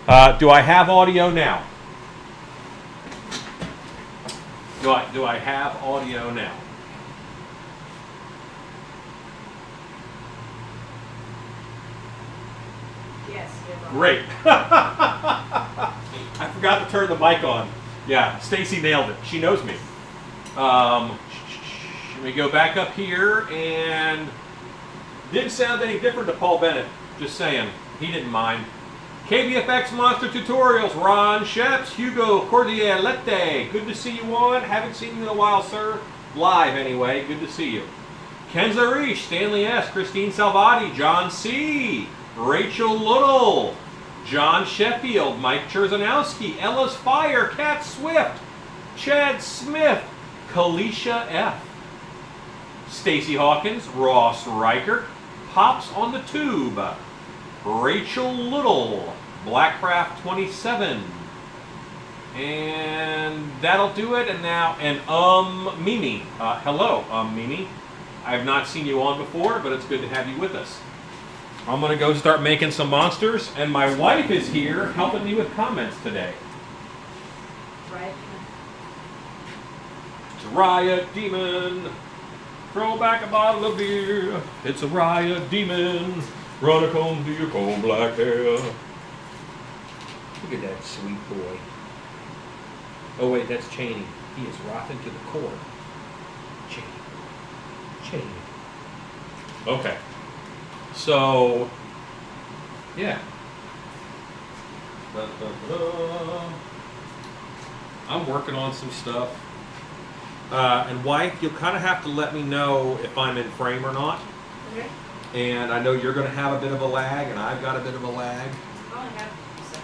Do I have audio now? Do I have audio now? Yes. Great. I forgot to turn the mic on. Yeah, Stacy nailed it. She knows me. Let me go back up here, and didn't sound any different to Paul Bennett. Just saying, he didn't mind. KBFX Monster Tutorials, Ron Sheps, Hugo Cordialete. Good to see you on. Haven't seen you in a while, sir. Live, anyway. Good to see you. Ken Zarish, Stanley S., Christine Salvati, John C., Rachel Little, John Sheffield, Mike Cherzanowski, Ella's Fire, Kat Swift, Chad Smith, Kalisha F., Stacy Hawkins, Ross Reichert, Pops on the Tube, Rachel Little, Blackcraft 27, and that'll do it. And now, Mimi. Hello, Mimi. I have not seen you on before, but it's good to have you with us. I'm going to go start making some monsters, and my wife is here helping me with comments today. Right. It's a riot demon. Throw back a bottle of beer. It's a riot demon. Run a comb through your coal black hair. Look at that sweet boy. Oh wait, that's Cheney. He is rotten to the core. Cheney. Okay. So, yeah. I'm working on some stuff. And wife, you'll kind of have to let me know if I'm in frame or not. Okay. And I know you're going to have a bit of a lag, and I've got a bit of a lag. I only have a few seconds.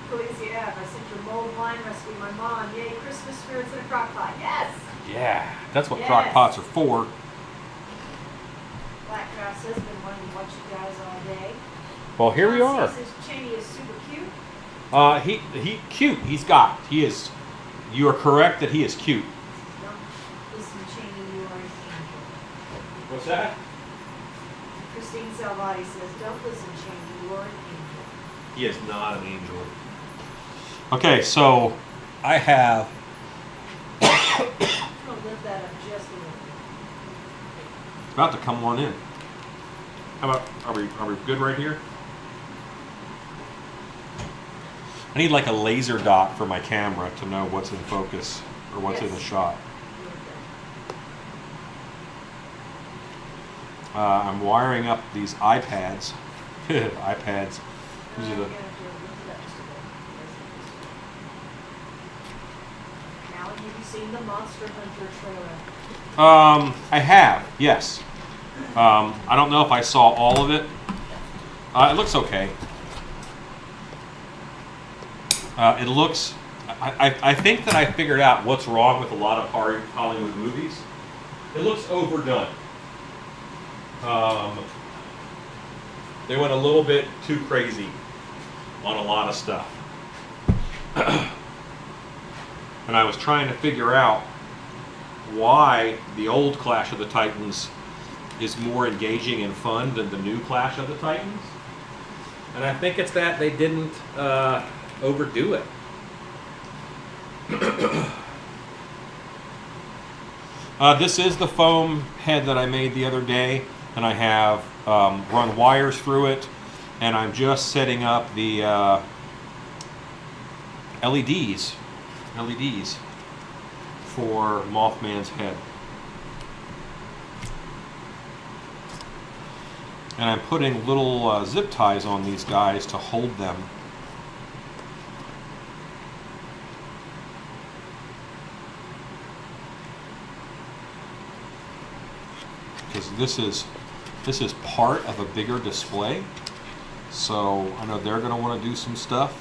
Khaleesi F., I sent your mold wine recipe to my mom. Yay, Christmas spirits in a crock pot. Yes! Yeah, that's what Yes. crock pots are for. Blackcraft says been wanting to watch you guys all day. Well, here we are. Says Cheney is super cute. He cute. He is. You are correct that he is cute. Don't listen, Cheney, you are an angel. What's that? Christine Salvati says, don't listen, Cheney, you are an angel. He is not an angel. Okay, so I have. I'm going to lift that up just a little bit. About to come one in. How about? Are we good right here? I need like a laser dot for my camera to know what's in focus or what's in the shot. I'm wiring up these iPads. iPads. These are the. Now, have you seen the Monster Hunter trailer? I have, yes. I don't know if I saw all of it. It looks okay. It looks. I think that I figured out what's wrong with a lot of Hollywood movies. It looks overdone. They went a little bit too crazy on a lot of stuff. And I was trying to figure out why the old Clash of the Titans is more engaging and fun than the new Clash of the Titans. And I think it's that they didn't overdo it. This is the foam head that I made the other day, and I have run wires through it, and I'm just setting up the LEDs for Mothman's head. And I'm putting little zip ties on these guys to hold them. Because this is part of a bigger display. So I know they're going to want to do some stuff,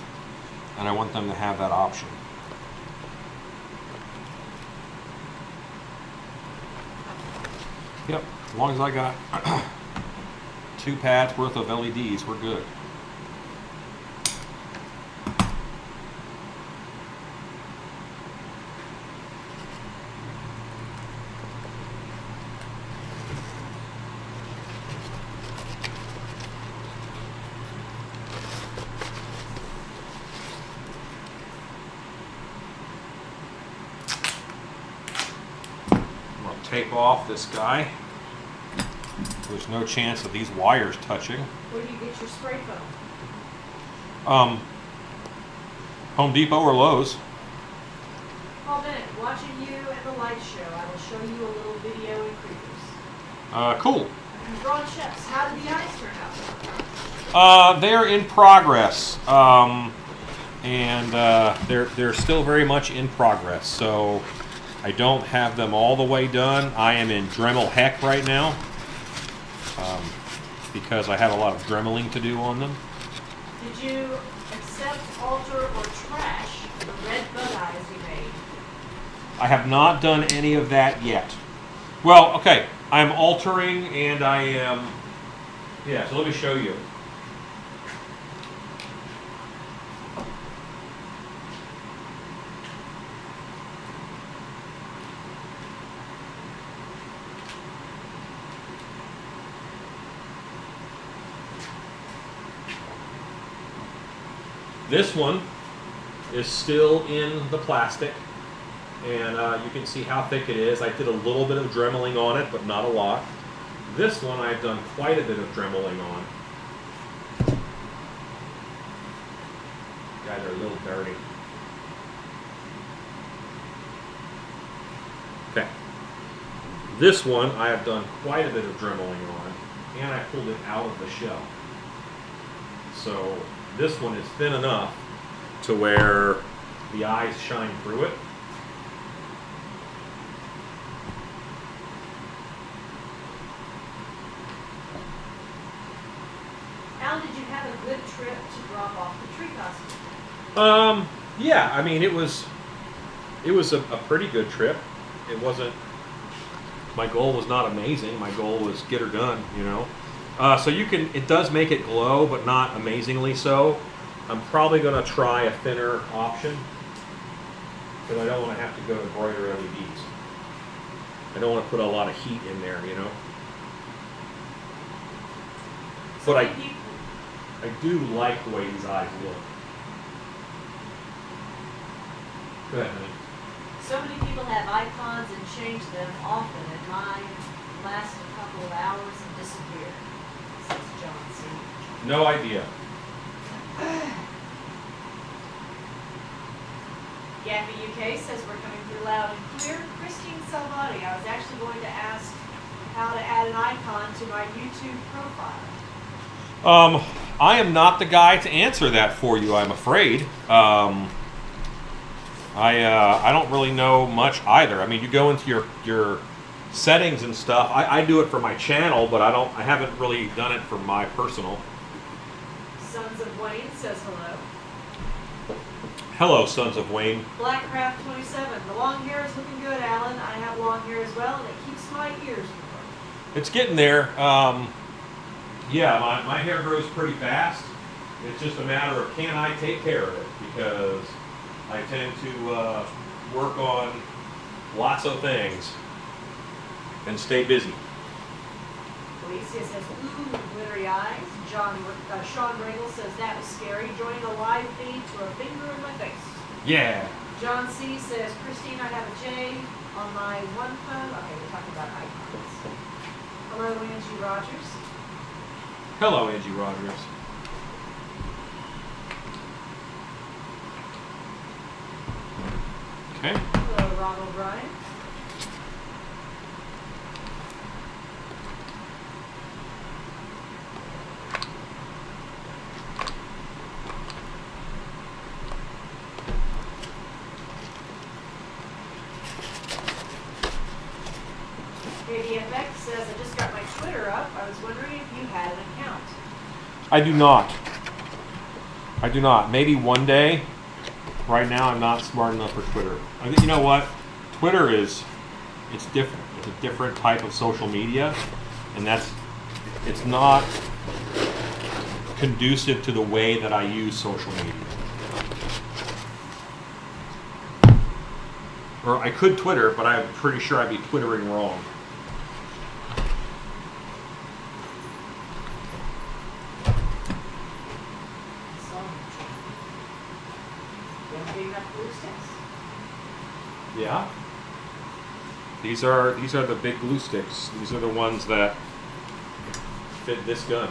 and I want them to have that option. Yep, as long as I got 2 pads worth of LEDs, we're good. tape off this guy. There's no chance of these wires touching. Where do you get your spray foam? Home Depot or Lowe's. Paul Bennett, watching you at the light show, I will show you a little video in Creepers. Cool. Ron Chefs, how did the eyes turn out? They're in progress, and they're still very much in progress. So I don't have them all the way done. I am in Dremel heck right now because I have a lot of dremeling to do on them. Did you accept, alter, or trash the red bug eyes you made? I have not done any of that yet. Well, okay, I'm altering and I am, yeah, so let me show you. This one is still in the plastic, and you can see how thick it is. I did a little bit of dremeling on it, but not a lot. This one I've done quite a bit of dremeling on. Guys are a little dirty. Okay. This one I have done quite a bit of dremeling on, and I pulled it out of the shell. So this one is thin enough to where the eyes shine through it. Al, did you have a good trip to drop off the tree costume? Yeah, I mean it was a pretty good trip. It wasn't, my goal was not amazing. My goal was get her done, you know. So you can, it does make it glow, but not amazingly so. I'm probably going to try a thinner option because I don't want to have to go to brighter LEDs. I don't want to put a lot of heat in there, you know. So But many people- I do like the way these eyes look. Go ahead, honey. So many people have icons and change them often, and mine last a couple of hours and disappear, says John C. No idea. Gaffy UK says we're coming through loud and clear. Christine Salvati, I was actually going to ask how to add an icon to my YouTube profile. I am not the guy to answer that for you, I'm afraid. I don't really know much either. I mean, you go into your settings and stuff. I do it for my channel, but I haven't really done it for my personal. Sons of Wayne says hello. Hello, Sons of Wayne. Blackcraft 27, the long hair is looking good, Alan. I have long hair as well, and it keeps my ears warm. It's getting there. Yeah, my hair grows pretty fast. It's just a matter of can I take care of it, because I tend to work on lots of things and stay busy. Alicia says, ooh, glittery eyes. Sean Ringel says, that was scary. Joining a live feed to a finger in my face. Yeah. John C. says, Christine, I have a J on my one phone. Okay, we're talking about icons. Hello, Angie Rogers. Hello, Angie Rogers. Okay. Hello, Ron O'Brien. KDFX says, I just got my Twitter up. I was wondering if you had an account. I do not. I do not. Maybe one day. Right now, I'm not smart enough for Twitter. I think, you know what? Twitter it's different. It's a different type of social media, and it's not conducive to the way that I use social media. Or I could Twitter, but I'm pretty sure I'd be twittering wrong. Big enough blue sticks. Yeah. These are the big glue sticks. These are the ones that fit this gun.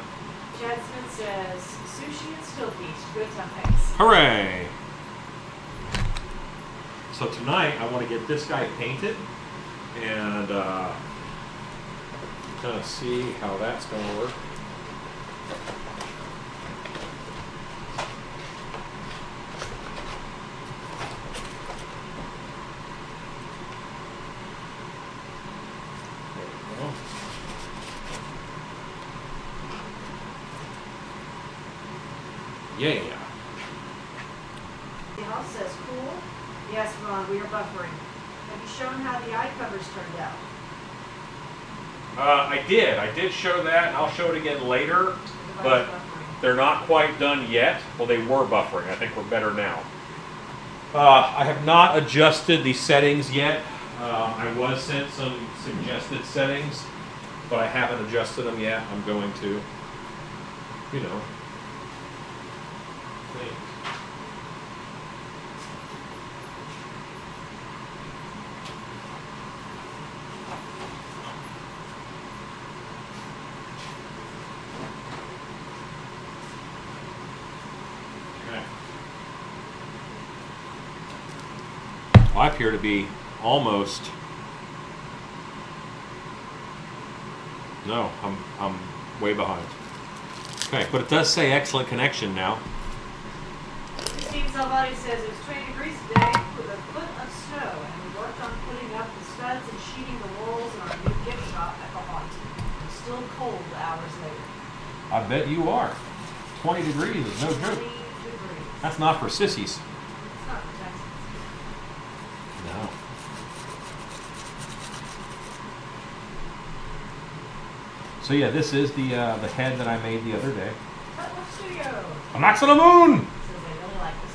Chad Smith says, sushi and still beach, good times. Hooray! So tonight I want to get this guy painted and kind of see how that's going to work. Yeah. The house says, cool. Yes, Ron, we are buffering. Have you shown how the eye covers turned out? I did show that, and I'll show it again later, but they're not quite done yet. Well, they were buffering. I think we're better now. I have not adjusted the settings yet. I was sent some suggested settings, but I haven't adjusted them yet. I'm going to, you know, things. Well, I appear to be almost. No, I'm way behind. Okay, but it does say excellent connection now. Christine Salvati says it was 20 degrees today with a foot of snow, and we worked on putting up the studs and sheeting the walls in our new gift shop at the haunt. It's still cold hours later. I bet you are. 20 degrees is no 20 joke. degrees. That's not for sissies. It's not for Texas. No. So yeah, this is the head that I made the other day. Cutler Studio A Max on the Moon! says they really like this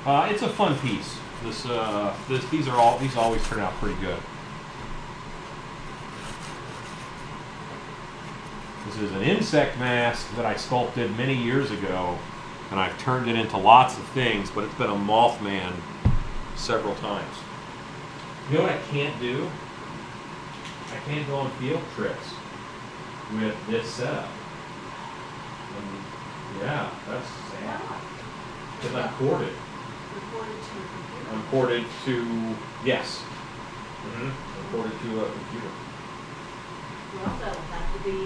one. It's a fun piece. These always turn out pretty good. This is an insect mask that I sculpted many years ago, and I've turned it into lots of things, but it's been a Mothman several times. You know what I can't do? I can't go on field trips with this setup. Yeah, that's sad. Because I'm corded. Recorded to your computer. I'm corded to, yes. I'm corded to a computer. Well, that'll have to be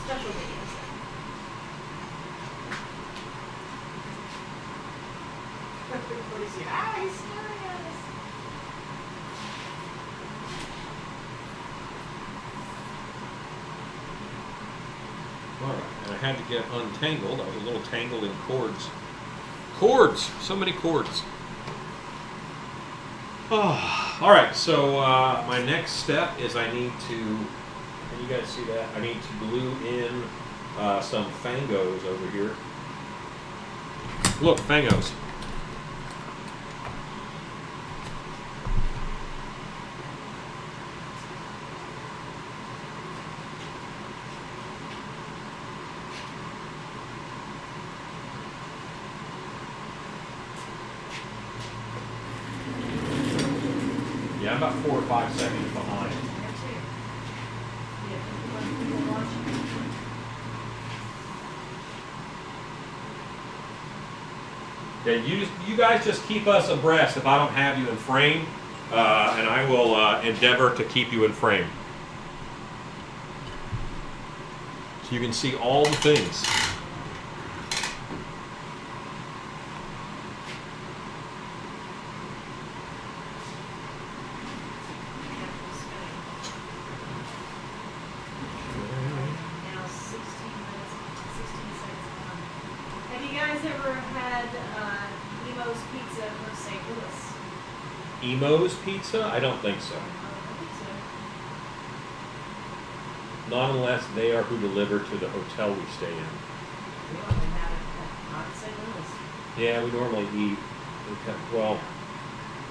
special videos. What is he? Ah, he's staring at us. All right, and I had to get untangled. I was a little tangled in cords. Cords! So many cords. Oh, all right, so my next step is I need to, can you guys see that? I need to glue in some fangos over here. Look, fangos. Yeah, I'm about 4 or 5 seconds behind. There too. Yeah, people watching. Yeah, you guys just keep us abreast if I don't have you in frame, and I will endeavor to keep you in frame. So you can see all the things. Now 16 minutes, 16 seconds on. Have you guys ever had Nemo's Pizza from St. Louis? Emo's Pizza? I don't think so. I think so. Not unless they are who deliver to the hotel we stay in. We only have it not in St. Louis. Yeah, we normally eat. Well,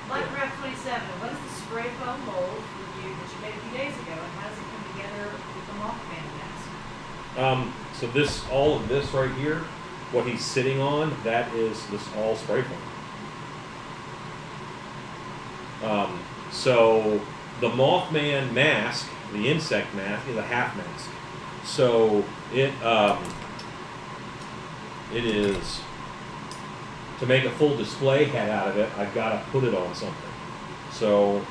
Light Ref 27, what is the spray foam mold review that you made a few days ago, and how does it come together with the Mothman mask? so this, all of this right here, what he's sitting on, that is this all spray foam. So the Mothman mask, the insect mask, is a half mask. So it is, to make a full display head out of it, I've got to put it on something. So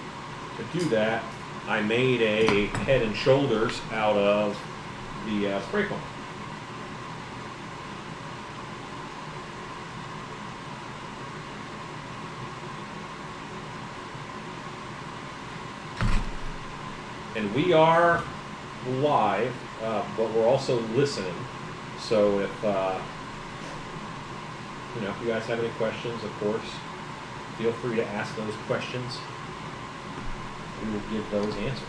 to do that, I made a head and shoulders out of the spray foam. And we are live, but we're also listening. So if if you guys have any questions, of course, feel free to ask those questions. We will give those answers.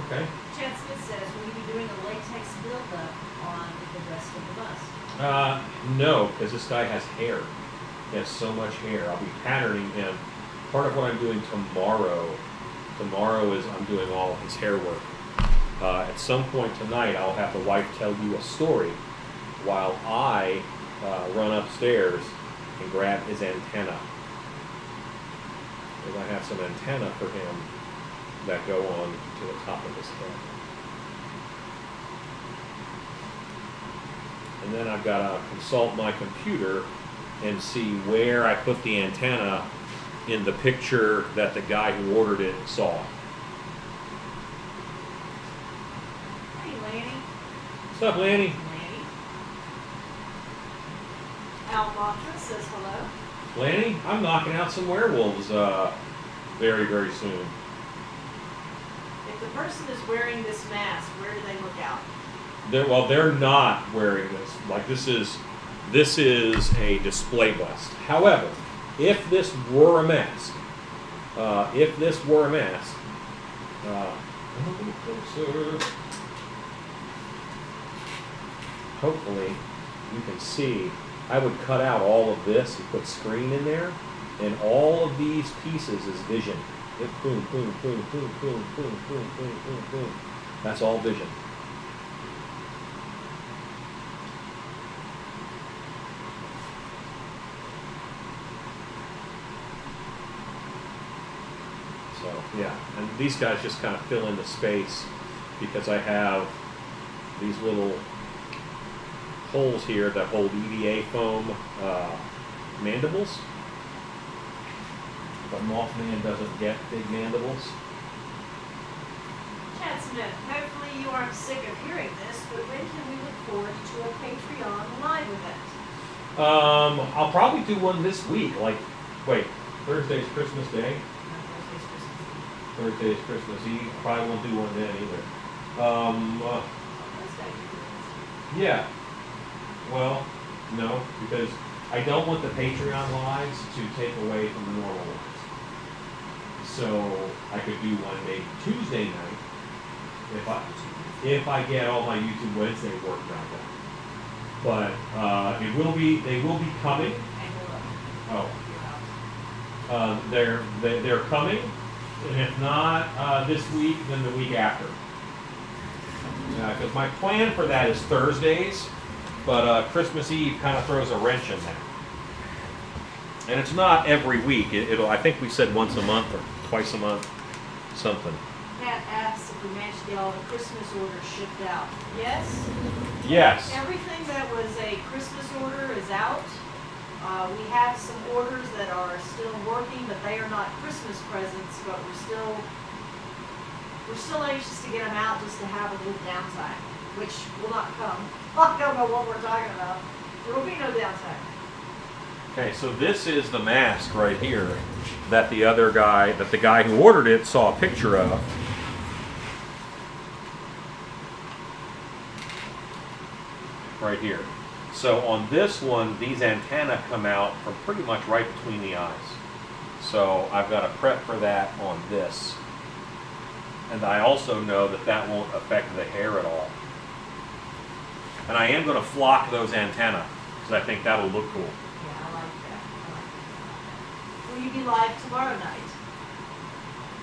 Okay. Chad Smith says, will you be doing a latex buildup on the rest of the bust? No, because this guy has hair. He has so much hair. I'll be patterning him. Part of what I'm doing tomorrow is I'm doing all of his hair work. At some point tonight, I'll have the wife tell you a story while I run upstairs and grab his antenna. Because I have some antenna for him that go on to the top of his head. And then I've got to consult my computer and see where I put the antenna in the picture that the guy who ordered it saw. Hey, Lanny. What's up, Lanny? Lanny. Al Matra says hello. Lanny, I'm knocking out some werewolves very, very soon. If the person is wearing this mask, where do they look out? They're not wearing this. Like this is a display bust. However, if this were a mask, a little closer. Hopefully, you can see. I would cut out all of this and put screen in there, and all of these pieces is vision. Boom, boom, boom, boom, boom, boom, boom, boom, boom, boom. That's all vision. So, yeah, and these guys just kind of fill in the space because I have these little holes here that hold EVA foam mandibles. But Mothman doesn't get big mandibles. Chad Smith, hopefully you aren't sick of hearing this, but when can we look forward to a Patreon live event? I'll probably do one this week. Wait, Thursday's Christmas Day. No, Thursday's Christmas Eve. Thursday's Christmas Eve. Probably won't do one then either. Thursday. Yeah. Well, no, because I don't want the Patreon lives to take away from the normal ones. So I could do one maybe Tuesday night if I get all my YouTube Wednesday work back up. But they will be coming. Oh. They're coming, and if not this week, then the week after. Because my plan for that is Thursdays, but Christmas Eve kind of throws a wrench in that. And it's not every week. I think we said once a month or twice a month, something. Pat asks if we managed to get all the Christmas orders shipped out. Yes? Yes. Everything that was a Christmas order is out. We have some orders that are still working, but they are not Christmas presents, but we're still anxious to get them out just to have a little downtime, which will not come. I don't know what we're talking about. There will be no downtime. Okay, so this is the mask right here that the guy who ordered it saw a picture of. Right here. So on this one, these antennae come out from pretty much right between the eyes. So I've got to prep for that on this. And I also know that that won't affect the hair at all. And I am going to flock those antennae because I think that'll look cool. Yeah, I like that. Will you be live tomorrow night?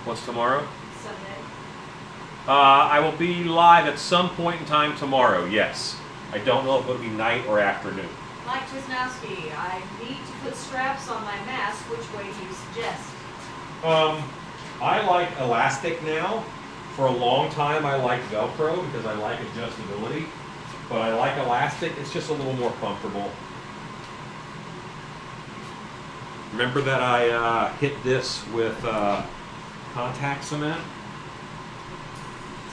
What's tomorrow? Sunday? I will be live at some point in time tomorrow, yes. I don't know if it'll be night or afternoon. Mike Wisnowski, I need to put straps on my mask. Which way do you suggest? I like elastic now. For a long time I liked Velcro because I like adjustability. But I like elastic, it's just a little more comfortable. Remember that I hit this with contact cement?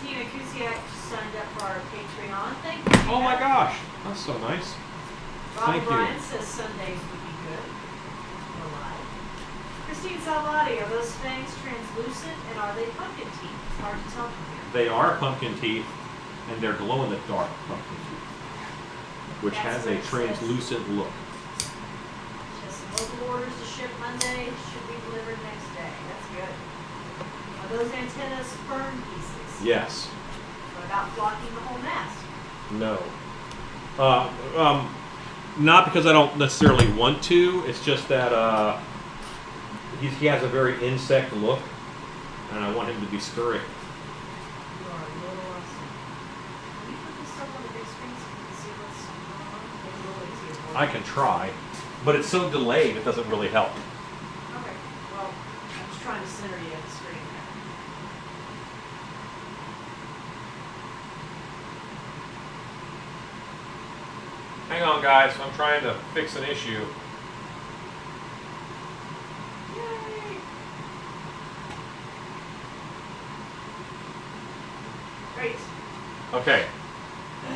Tina Kusiak just signed up for our Patreon. Thank you, Tina. Oh my gosh, that's so nice. Robbie Thank Bryan you. says Sundays would be good. We're live. Christine Salvati, are those fangs translucent and are they pumpkin teeth? It's hard to tell from here. They are pumpkin teeth, and they're glow-in-the-dark pumpkin teeth, which That's has a what it says. translucent look. Just some local orders to ship Monday, should be delivered next day. That's good. Are those antennas firm pieces? Yes. What about blocking the whole mask? No. Not because I don't necessarily want to. It's just that he has a very insect look, and I want him to be scurry. You are a little awesome. Can you put this up on the big screen so you can see what's going on? Make it a little easier for I you. can try, but it's so delayed it doesn't really help. Okay, well, I'm just trying to center you at the screen there. Hang on, guys. I'm trying to fix an issue. Yay! Great. Okay.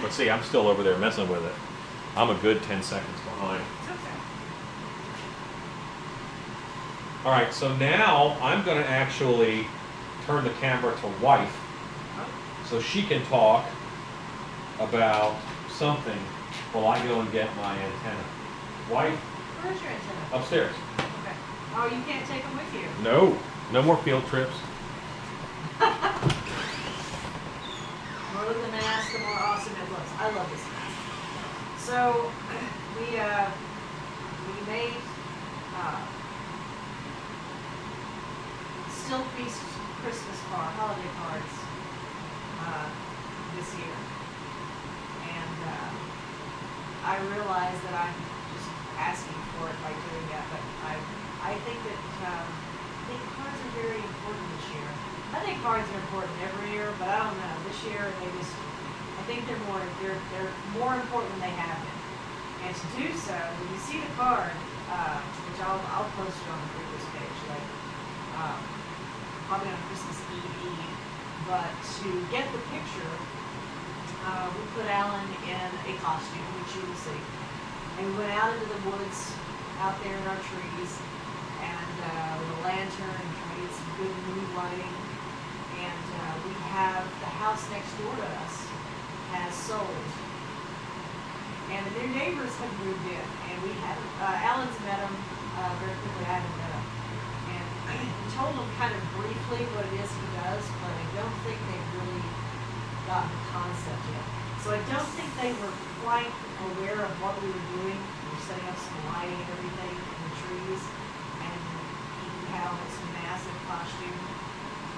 But see, I'm still over there messing with it. I'm a good 10 seconds behind. It's okay. All right, so now I'm going to actually turn the camera to wife so she can talk about something while I go and get my antenna. Wife, Where's your antenna? upstairs. Okay. Oh, you can't take them with you. No, no more field trips. The more the mask, the more awesome it looks. I love this mask. So we made still feast Christmas holiday cards this year, and I realize that I'm just asking for it by doing that, but I think that I think cards are very important this year. I think cards are important every year, but I don't know. This year I think they're more important than they have been. And to do so, when you see the card, which I'll post it on the previous page, like probably on Christmas Eve, but to get the picture, we put Alan in a costume, which you will see. And we went out into the woods, out there in our trees, and with a lantern, and trying to get some good mood lighting. And we have the house next door to us has sold. And their neighbors have moved in, and we haven't, Alan's met them very quickly, I haven't met them. And we told them kind of briefly what it is he does, but I don't think they've really gotten the concept yet. So I don't think they were quite aware of what we were doing. We were setting up some lighting and everything in the trees, and he had on this massive costume.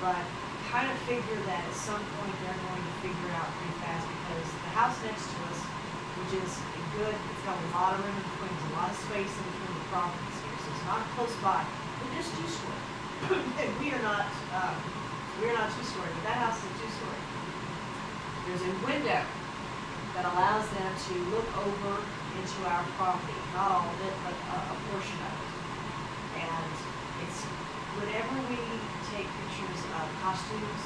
But kind of figure that at some point they're going to figure it out pretty fast, because the house next to us, which is good, it's got a lot of room in between, there's a lot of space in between the properties here, so it's not close by. We're just two-story. And we are not two-story, but that house is a two-story. There's a window that allows them to look over into our property, not all of it, but a portion of it. And it's whenever we take pictures of costumes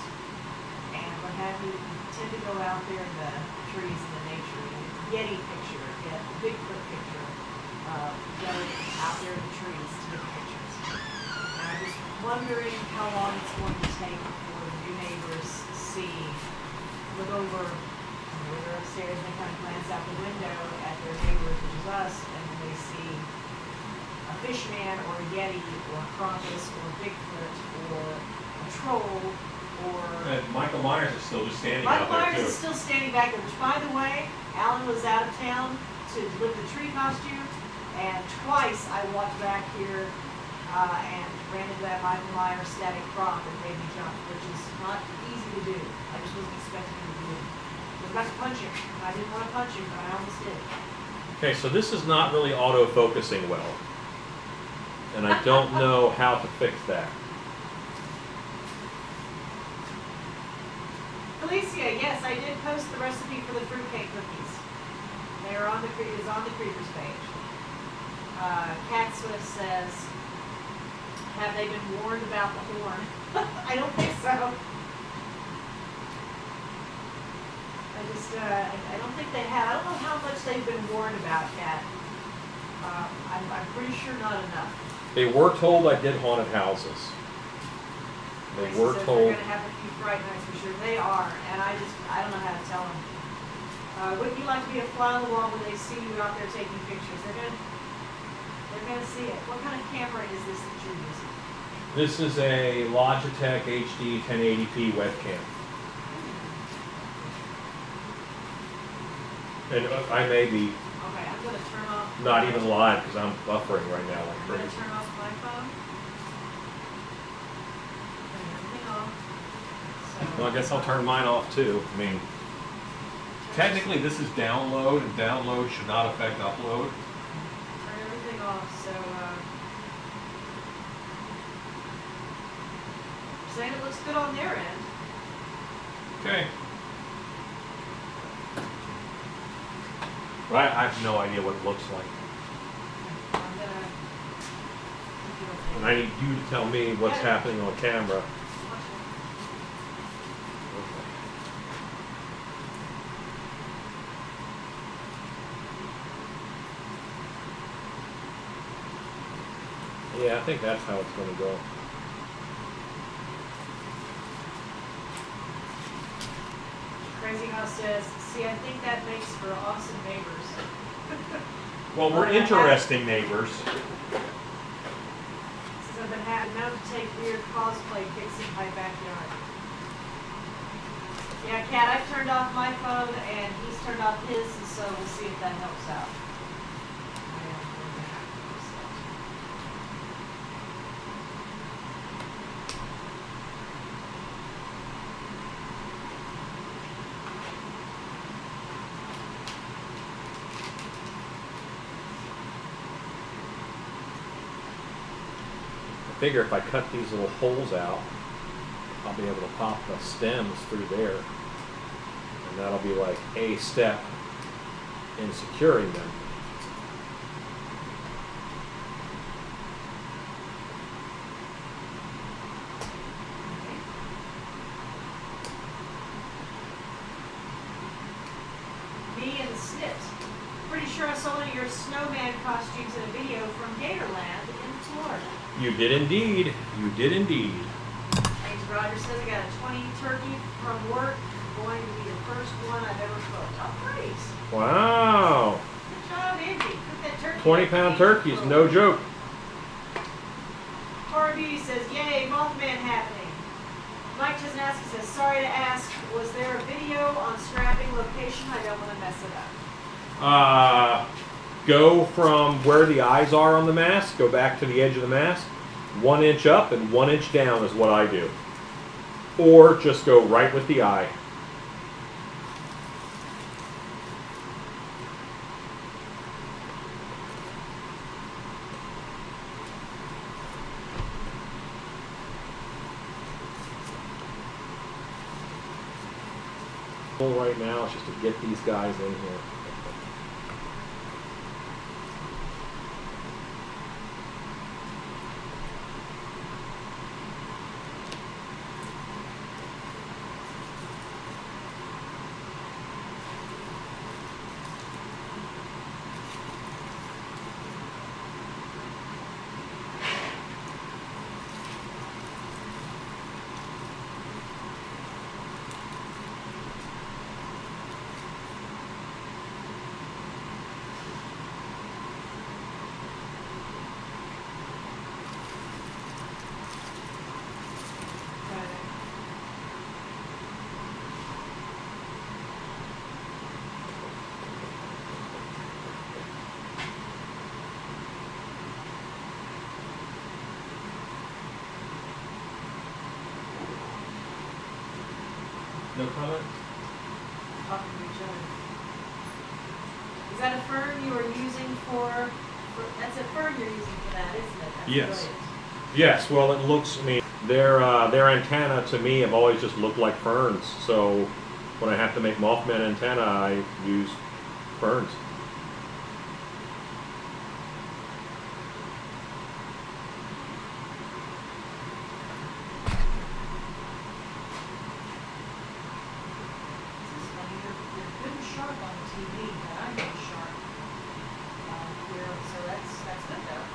and what have you, we tend to go out there in the trees and the nature, and get the Yeti picture, get the Bigfoot picture, go out there in the trees to get pictures. And I'm just wondering how long it's going to take before the new neighbors look over, they're upstairs, and they kind of glance out the window at their neighbors, which is us, and then they see a fishman or a Yeti or a Krampus or a Bigfoot or a troll or... And Michael Myers is still just standing Michael out there, Myers too. is still standing back there, which, by the way, Alan was out of town to deliver the tree costume, and twice I walked back here and ran into that Michael Myers static prop and made me jump, which is not easy to do. I just wasn't expecting him to do it. I was about to punch him. I didn't want to punch him, but I almost did. Okay, so this is not really auto-focusing well. And I don't know how to fix that. Felicia, yes, I did post the recipe for the fruitcake cookies. They are on the is on the Creepers page. Cat Swift says, have they been warned about the horn? I don't think so. I don't think they have. I don't know how much they've been warned about, Cat. I'm pretty sure not enough. They were told I did haunted houses. They Gracie were says told. they're going to have a few fright nights for sure. They are, and I don't know how to tell them. Wouldn't you like to be a fly on the wall when they see you out there taking pictures? They're gonna see it. What kind of camera is this that you're using? This is a Logitech HD 1080p webcam. And I may be Okay, I'm gonna turn off. not even live because I'm buffering right now like I'm gonna crazy. turn off my phone. Turn everything off. So, Well, I guess I'll turn mine off too. I mean, technically this is download, and download should not affect upload. turn everything off. So, saying it looks good on their end. Okay. Right, I have no idea what it looks like. I'm gonna. And I need you to tell me what's happening on camera. Watch it. Yeah, I think that's how it's going to go. Crazy House says, see, I think that makes for awesome neighbors. Well, we're interesting neighbors. Says I've been known to take weird cosplay pics in my backyard. Yeah, Kat, I've turned off my phone and he's turned off his, and so we'll see if that helps out. I figure if I cut these little holes out, I'll be able to pop the stems through there. And that'll be like a step in securing them. Me and Snit. Pretty sure I saw one of your snowman costumes in a video from Gatorland in Florida. You did indeed. You did indeed. James Rogers says I got a 20 turkey from work. Going to be the first one I've ever cooked. Oh, great. Wow. Good job, Andy. Cook that turkey. 20-pound turkeys, no joke. Cora Beauty says, yay, Mothman happening. Mike doesn't ask, he says, sorry to ask, was there a video on strapping location? I don't want to mess it up. Go from where the eyes are on the mask, go back to the edge of the mask, 1 inch up and 1 inch down is what I do. Or just go right with the eye. Goal right now is just to get these guys in here. No comment? Talking to each other. Is that a fern you are using for that's a fern you're using for that, isn't it? That's Yes. brilliant. Yes, well, it looks, I mean, their antenna to me have always just looked like ferns. So when I have to make Mothman antenna, I use ferns. This is funny. They're good and sharp on the TV, but I'm not sharp here, so that's good though.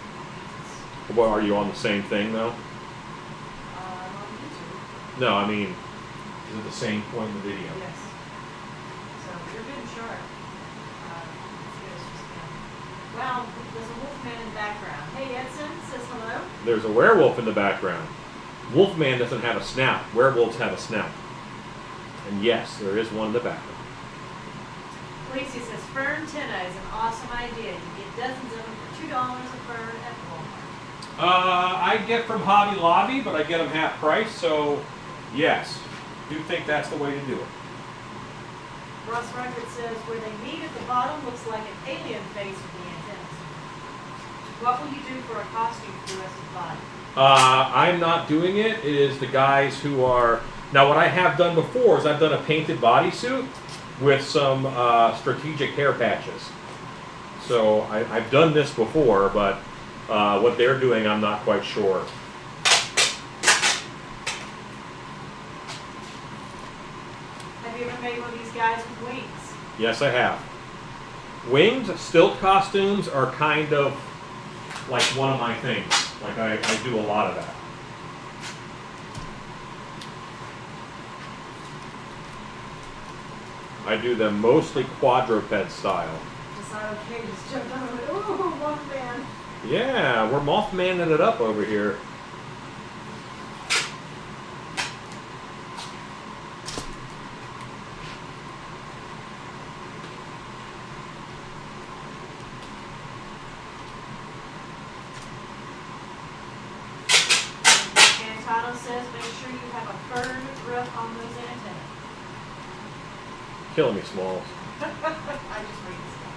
It's, Well, are you on the same thing though? on YouTube. No, I mean, is it the same point in the video? Yes. So you're good and sharp. It's good, it's just him. Well, there's a wolfman in the background. Hey, Edson says hello. There's a werewolf in the background. Wolfman doesn't have a snout. Werewolves have a snout. And yes, there is one in the background. Lacey says fern tenna is an awesome idea. You get dozens of them for $2 a fern at Walmart. I get from Hobby Lobby, but I get them half price, so yes, do think that's the way to do it. Ross Ruckert says where they meet at the bottom looks like an alien face with the antennas. What will you do for a costume for the rest of the body? I'm not doing it. It is the guys who are... Now, what I have done before is I've done a painted bodysuit with some strategic hair patches. So I've done this before, but what they're doing, I'm not quite sure. Have you ever made one of these guys with wings? Yes, I have. Winged stilt costumes are kind of like one of my things. Like I do a lot of that. I do them mostly quadruped style. Just not okay, just jumped on it. Ooh, Mothman. Yeah, we're Mothmaning it up over here. Cantano says make sure you have a fern roof on those antennas. Killing me, Smalls. I just read this stuff.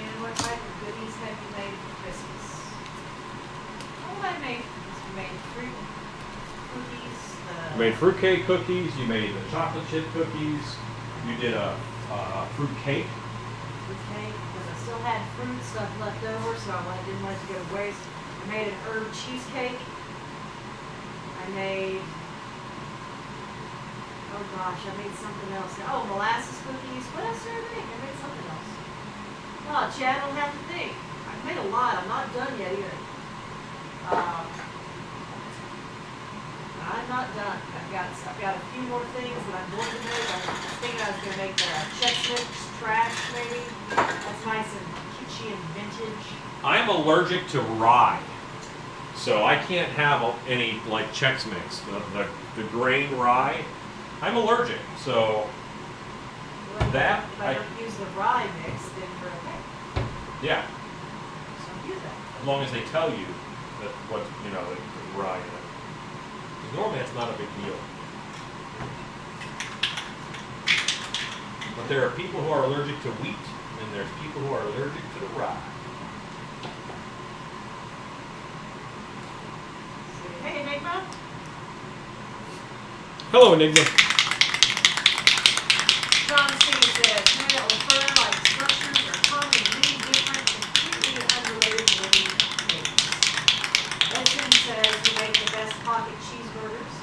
And what type of goodies have you made for Christmas? What I made is we made fruit cookies. You made fruitcake cookies, you made the chocolate chip cookies, you did a fruit cake. Fruit cake, because I still had fruit stuff left over, so didn't want it to go to waste. I made an herb cheesecake. I made, oh gosh, I made something else. Oh, molasses cookies. What else did I make? I made something else. Oh, Chad, I don't have to think. I've made a lot. I'm not done yet either. I'm not done. I've got a few more things that I'm going to make. I was thinking I was going to make the Chex Mix trash maybe. That's nice and kitschy and vintage. I'm allergic to rye, so I can't have any like Chex Mix, the grain rye. I'm allergic, so Well, that if I don't use the rye mix, then we're okay. yeah, So use that. as long as they tell you that what the rye in it. 'Cause normally it's not a big deal. But there are people who are allergic to wheat, and there's people who are allergic to the rye. Hey, Enigma. Hello, Enigma. John C. says, Hannah or fur-like structures are common in many different, completely unrelated living things. Edson says you make the best pocket cheeseburgers.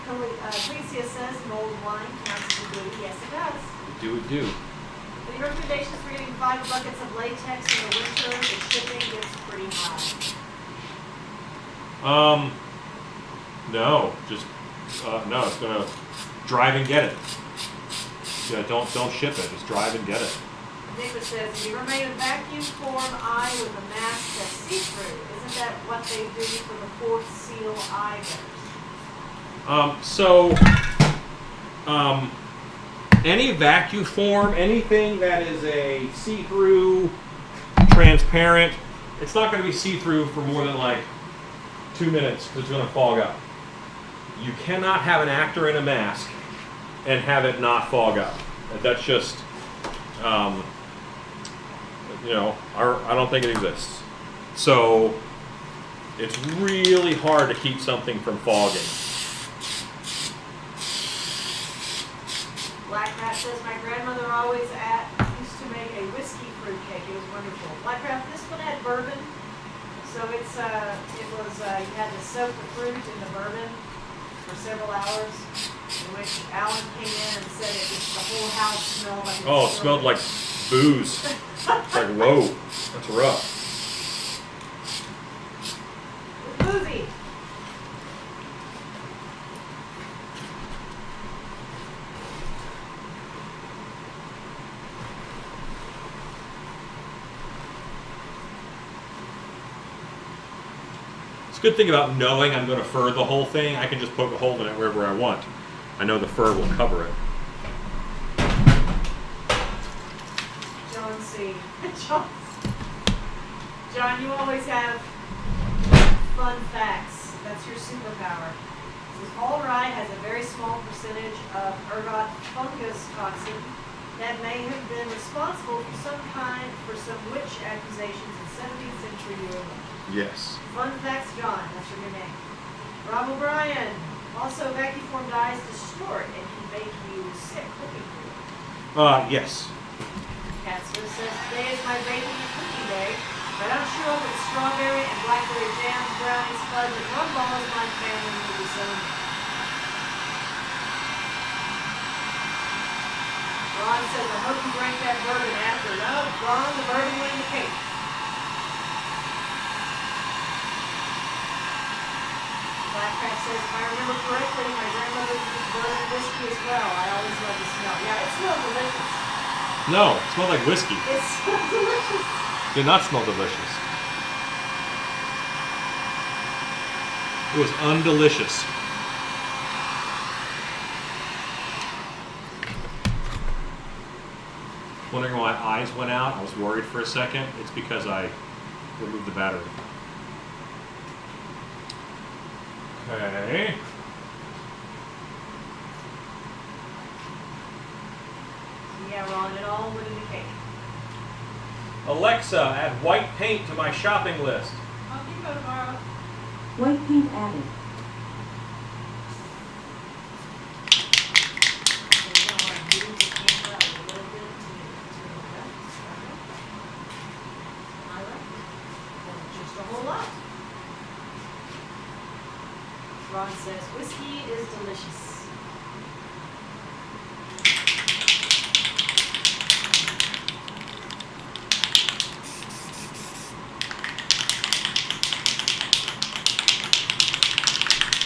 Alicia says mulled wine counts as a goodie. Yes, it does. Do. The recommendations for getting 5 buckets of latex in the winter, the shipping gets pretty high. No, just no. It's gonna drive and get it. Yeah, don't ship it. Just drive and get it. Nicholas says, if you ever made a vacuum form eye with a mask that's see-through, isn't that what they do for the fourth seal eye bears? any vacuum form, anything that is a see-through, transparent, it's not going to be see-through for more than like 2 minutes because it's going to fog up. You cannot have an actor in a mask and have it not fog up. That's just, you know, I don't think it exists. So it's really hard to keep something from fogging. Black Rat says my grandmother always used to make a whiskey fruit cake. It was wonderful. Black Rat, this one had bourbon, so you had to soak the fruit in the bourbon for several hours. In which Alan came in and said the whole house smelled like. Oh, it smelled like booze. It's like, whoa, that's rough. Boozy. It's a good thing about knowing I'm going to fur the whole thing. I can just poke a hole in it wherever I want. I know the fur will cover it. John C. John, you always have fun facts. That's your superpower. Says all rye has a very small percentage of ergot fungus toxin that may have been responsible for some witch accusations in 17th century New England. Yes. Fun facts, John. That's your new name. Rob O'Brien. Also, vacuum form dyes distort and can make you sick cooking food. Yes. Catsker says today is my baking and cooking day, but I'm sure with strawberry and blackberry jams, brownies, fudge, and rum balls, my family will be so. Ron says, I hope you drank that bourbon after. No, Ron, the bourbon went in the cake. Black Cat says, if I remember correctly, my grandmother used bourbon whiskey as well. I always love the smell. Yeah, it smells delicious. No, it smelled like whiskey. It smells delicious. It did not smell delicious. It was undelicious. Wondering why my eyes went out. I was worried for a second. It's because I removed the battery. Okay. Yeah, Ron, it all went in the cake. Alexa, add white paint to my shopping list. Home Depot tomorrow. White paint added. Just a whole lot. Ron says, whiskey is delicious.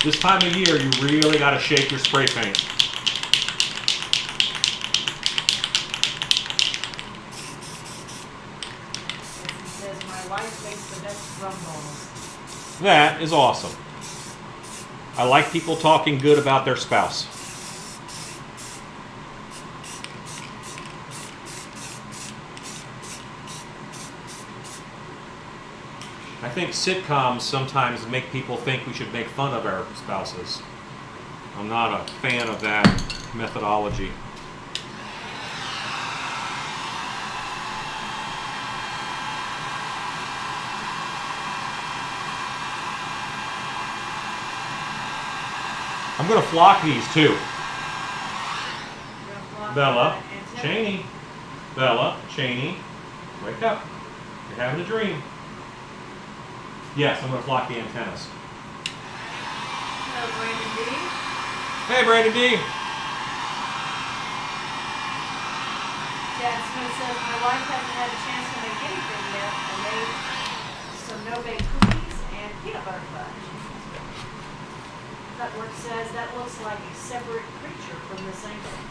This time of year, you really got to shake your spray paint. He says, my wife makes the best rum balls. That is awesome. I like people talking good about their spouse. I think sitcoms sometimes make people think we should make fun of our spouses. I'm not a fan of that methodology. I'm going to flock these too. Bella, Cheney. Bella, Cheney, wake up. You're having a dream. Yes, I'm going to flock the antennas. Hello, Brandon D. Hey, Brandon D. Chad Smith says, my wife hasn't had a chance to make anything yet. I made some no-bake cookies and peanut butter fudge. Cutwork says, that looks like a separate creature from the same thing.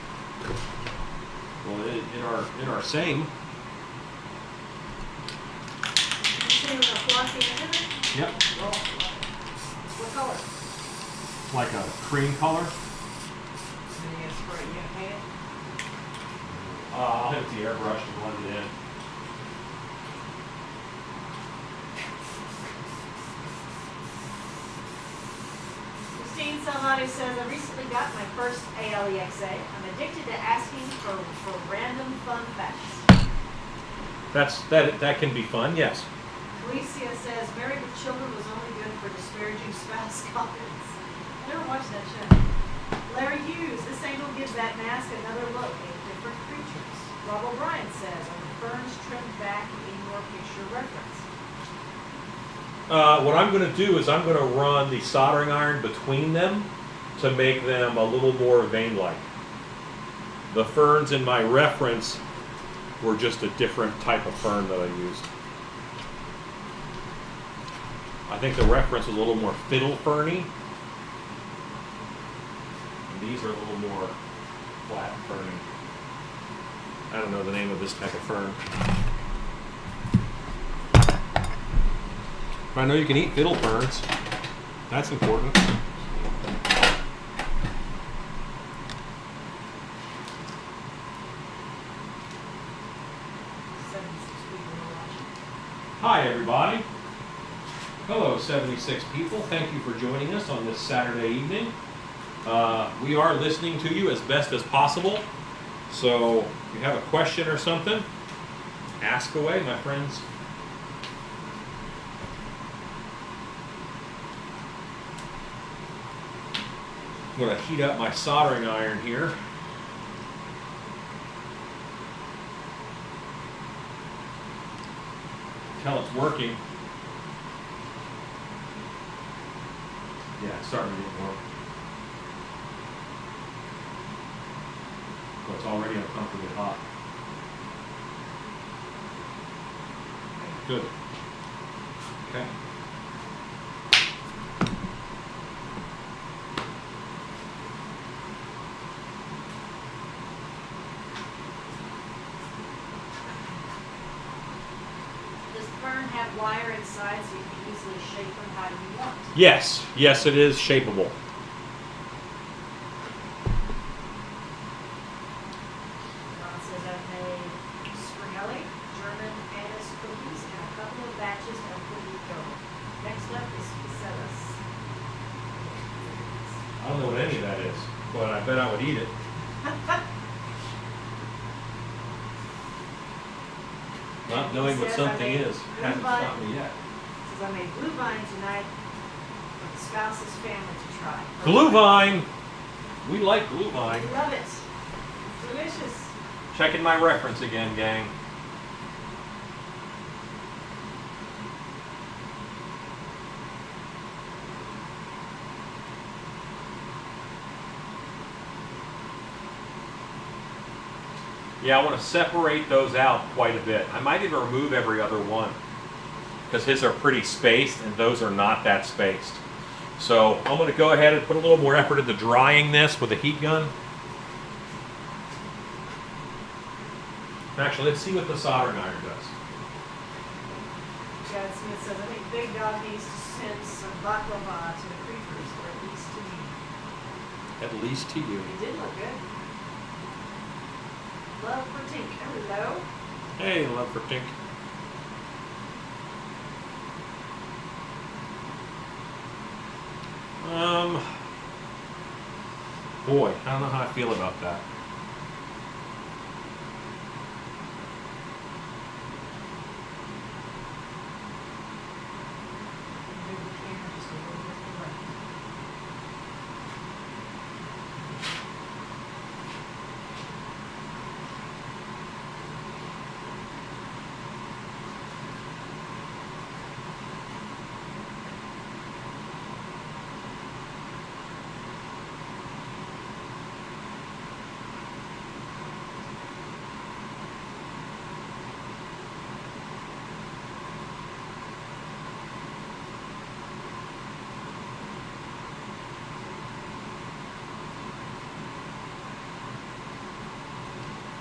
Well, in our same. You say we're going to flock the antenna? Yep. What color? Like a cream color. And you spray, you gonna paint it? I'll hit the airbrush to blend it in. Christine Salvati says, I recently got my first ALEXA. I'm addicted to asking for random fun facts. That can be fun, yes. Alicia says, Married with Children was only good for disparaging spouse comments. I never watched that show. Larry Hughes, this angle gives that mask another look at different creatures. Rob O'Brien says, are the ferns trimmed back in your picture reference? What I'm going to do is I'm going to run the soldering iron between them to make them a little more vein-like. The ferns in my reference were just a different type of fern that I used. I think the reference was a little more fiddle ferny. And these are a little more flat ferny. I don't know the name of this type of fern. But I know you can eat fiddle ferns. That's important. Hi, everybody. Hello, 76 people. Thank you for joining us on this Saturday evening. We are listening to you as best as possible. So if you have a question or something, ask away, my friends. I'm going to heat up my soldering iron here. Until it's working. Yeah, it's starting to get warm. So it's already uncomfortably hot. Good. Okay. Wire inside so you can easily shape them how you want. Yes, yes, it is shapeable. Ron says I've made springelli, German anise cookies, and a couple of batches of cookie dough. Next up is pisellas. I don't know what any of that is, but I bet I would eat it. Not knowing what something is hasn't stopped me yet. Says I made blue vine tonight for the spouse's family to try. Blue vine! We like blue vine. We love it. It's delicious. Checking my reference again, gang. Yeah, I want to separate those out quite a bit. I might even remove every other one because his are pretty spaced and those are not that spaced. So I'm going to go ahead and put a little more effort into drying this with a heat gun. Actually, let's see what the soldering iron does. Chad Smith says, I think Big Dog needs to send some baklava to the creepers, or at least to me. At least to you. It did look good. Love for Tink. Hello. Hey, love for Tink. Boy, I don't know how I feel about that. Move the camera just a little bit to the left.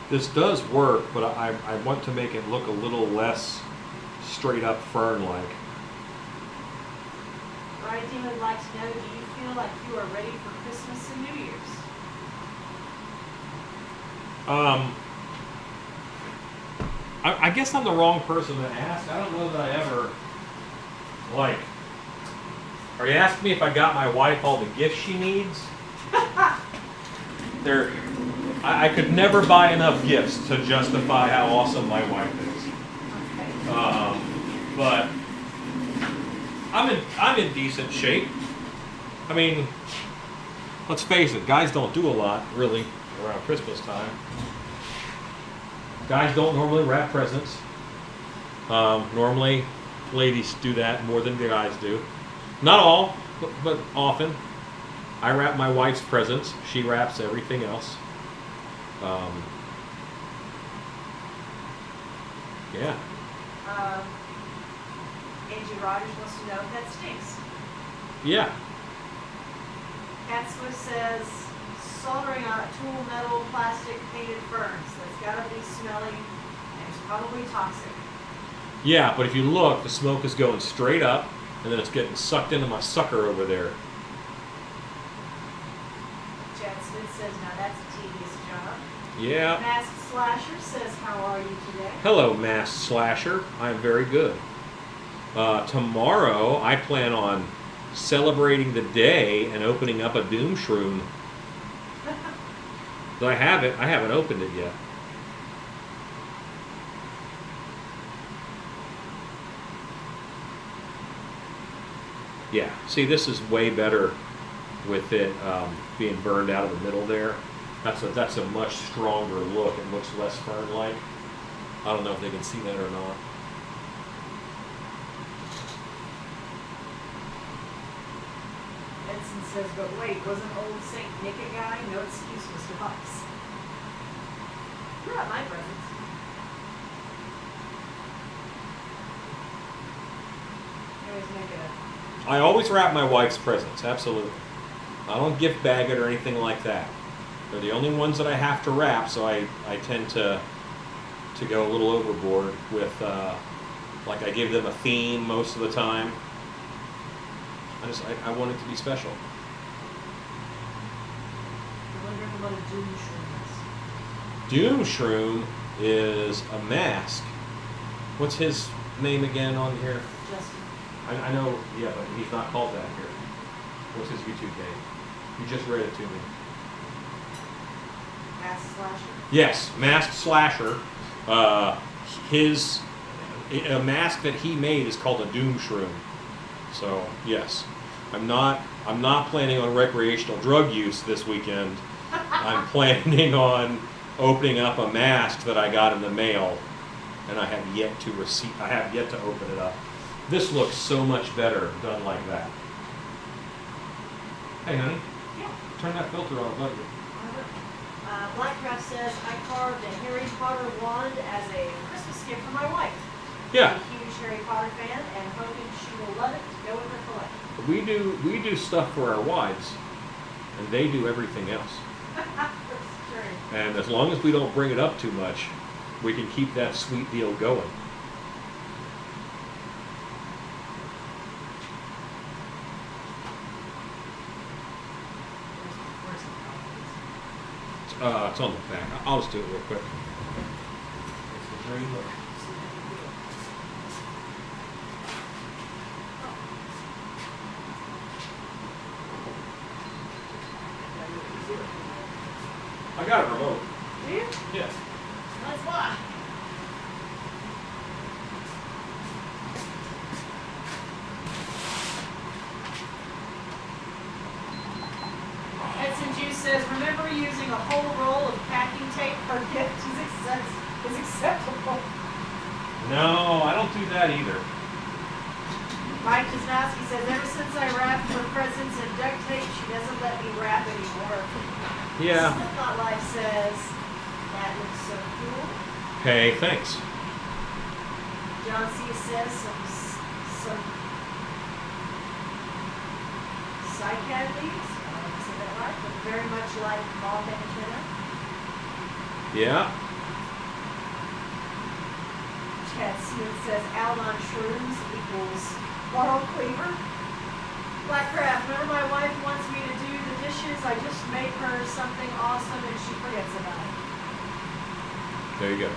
This does work, but I want to make it look a little less straight up fern-like. Right, Dean would like to know, do you feel like you are ready for Christmas and New Year's? I guess I'm the wrong person to ask. I don't know that I ever, like, are you asking me if I got my wife all the gifts she needs? I could never buy enough gifts to justify how awesome my wife is. But I'm in decent shape. I mean, let's face it, guys don't do a lot really around Christmas time. Guys don't normally wrap presents. Normally, ladies do that more than the guys do. Not all, but often. I wrap my wife's presents. She wraps everything else. Yeah. Angie Rogers wants to know if that stinks. Yeah. Cat Swift says, soldering on tool, metal, plastic, painted ferns. That's gotta be smelly and it's probably toxic. Yeah, but if you look, the smoke is going straight up, and then it's getting sucked into my sucker over there. Chad Smith says, now that's a tedious job. Yeah. Masked Slasher says, how are you today? Hello, Masked Slasher. I'm very good. Tomorrow, I plan on celebrating the day and opening up a Doom Shroom. But I haven't opened it yet. Yeah, see, this is way better with it being burned out of the middle there. That's a much stronger look. It looks less fern-like. I don't know if they can see that or not. Edson says, but wait, wasn't old Saint Nick a guy? No excuse, Mr. Hawks. You're at my presents. Always make it I always wrap my wife's presents, absolutely. I don't gift bag it or anything like that. They're the only ones that I have to wrap, so I tend to go a little overboard with, like I give them a theme most of the time. I want it to be special. I wonder what a Doom Shroom is. Doom Shroom is a mask. What's his name again on here? Justin. I know, yeah, but he's not called that here. What's his YouTube name? You just read it to me. Masked Slasher. Yes, Masked Slasher. A mask that he made is called a Doom Shroom. So yes, I'm not planning on recreational drug use this weekend. I'm planning on opening up a mask that I got in the mail, and I have yet to open it up. This looks so much better done like that. Hey, honey, Yeah. turn that filter on, love you. Blackcraft says, I carved a Harry Potter wand as a Christmas gift for my wife. Yeah. I'm a huge Harry Potter fan and hoping she will love it to go with her collection. We do stuff for our wives, and they do everything else. That's true. And as long as we don't bring it up too much, we can keep that sweet deal going. Where's the It's on the back. I'll just do it real quick. It's the green book. I got a remote. Do you? Yeah. That's why. Edson Juice says, remember using a whole roll of packing tape per gift is acceptable. No, I don't do that either. Mike Wisnowski says, ever since I wrapped her presents in duct tape, she doesn't let me wrap anymore. Yeah. Slipknot Life says, that looks so cool. Hey, thanks. John C. says, some cycad leaves. I don't know if I said that right, but very much like moth antenna. Yeah. Chad Smith says, Alon shrooms equals moral cleaver. Blackcraft, whenever my wife wants me to do the dishes, I just make her something awesome and she forgets about it. There you go.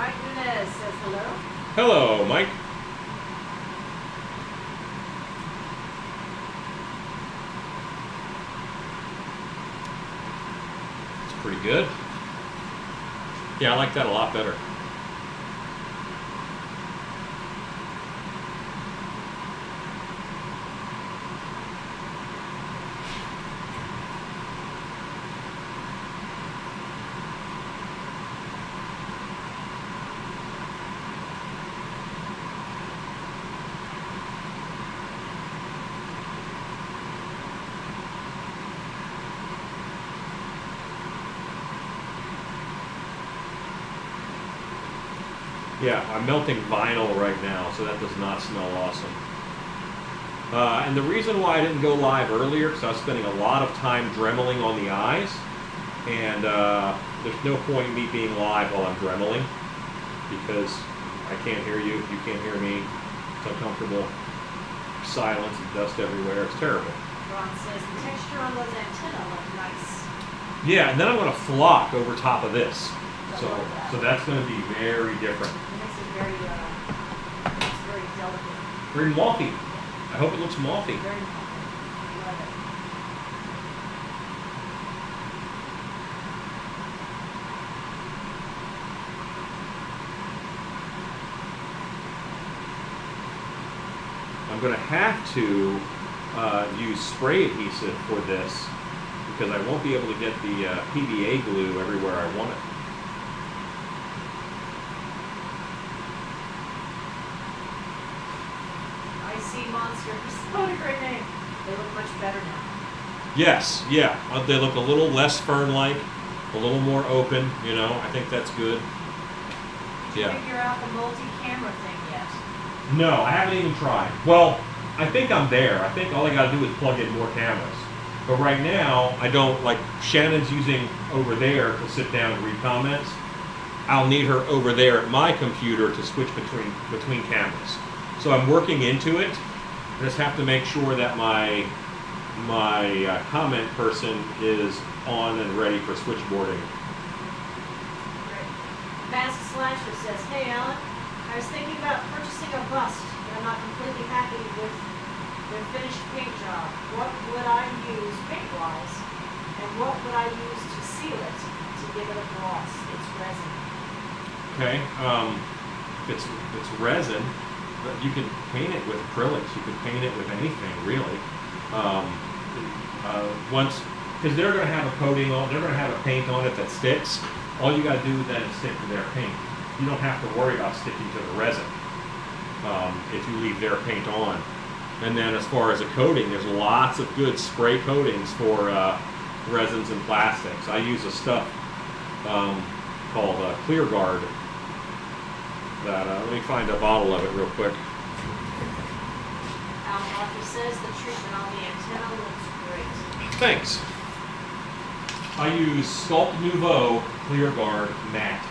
Mike Nunez says hello. Hello, Mike. It's pretty good. Yeah, I like that a lot better. Yeah, I'm melting vinyl right now, so that does not smell awesome. And the reason why I didn't go live earlier, because I was spending a lot of time dremeling on the eyes, and there's no point in me being live while I'm dremeling, because I can't hear you, you can't hear me, it's uncomfortable, silence and dust everywhere, it's terrible. Ron says the texture on those antennae look nice. Yeah, and then I'm going to flock over top of this, so that's going to be very different. It makes it very, it's very delicate. Very mouthy. I hope it looks mouthy. Very delicate. Love it. I'm going to have to use spray adhesive for this because I won't be able to get the PVA glue everywhere I want it. I see monsters. What a great name. They look much better now. Yes, yeah. They look a little less fern-like, a little more open, you know. I think that's good. Did you Yeah. figure out the multi-camera thing yet? No, I haven't even tried. Well, I think I'm there. I think all I got to do is plug in more cameras. But right now, I don't, like, Shannon's using over there to sit down and read comments. I'll need her over there at my computer to switch between cameras. So I'm working into it. I just have to make sure that my comment person is on and ready for switchboarding. Great. Mask Slasher says, hey Alan, I was thinking about purchasing a bust, but I'm not completely happy with their finished paint job. What would I use paint-wise? And what would I use to seal it to give it a gloss? It's resin. Okay, if it's resin, you can paint it with acrylics. You can paint it with anything, really. Because they're going to have a coating on, they're going to have a paint on it that sticks. All you got to do then is stick to their paint. You don't have to worry about sticking to the resin if you leave their paint on. And then as far as a coating, there's lots of good spray coatings for resins and plastics. I use a stuff called Clear Guard. That, let me find a bottle of it real quick. Alan Walker says the treatment on the antenna looks great. Thanks. I use Sculpt Nouveau Clear Guard Matte.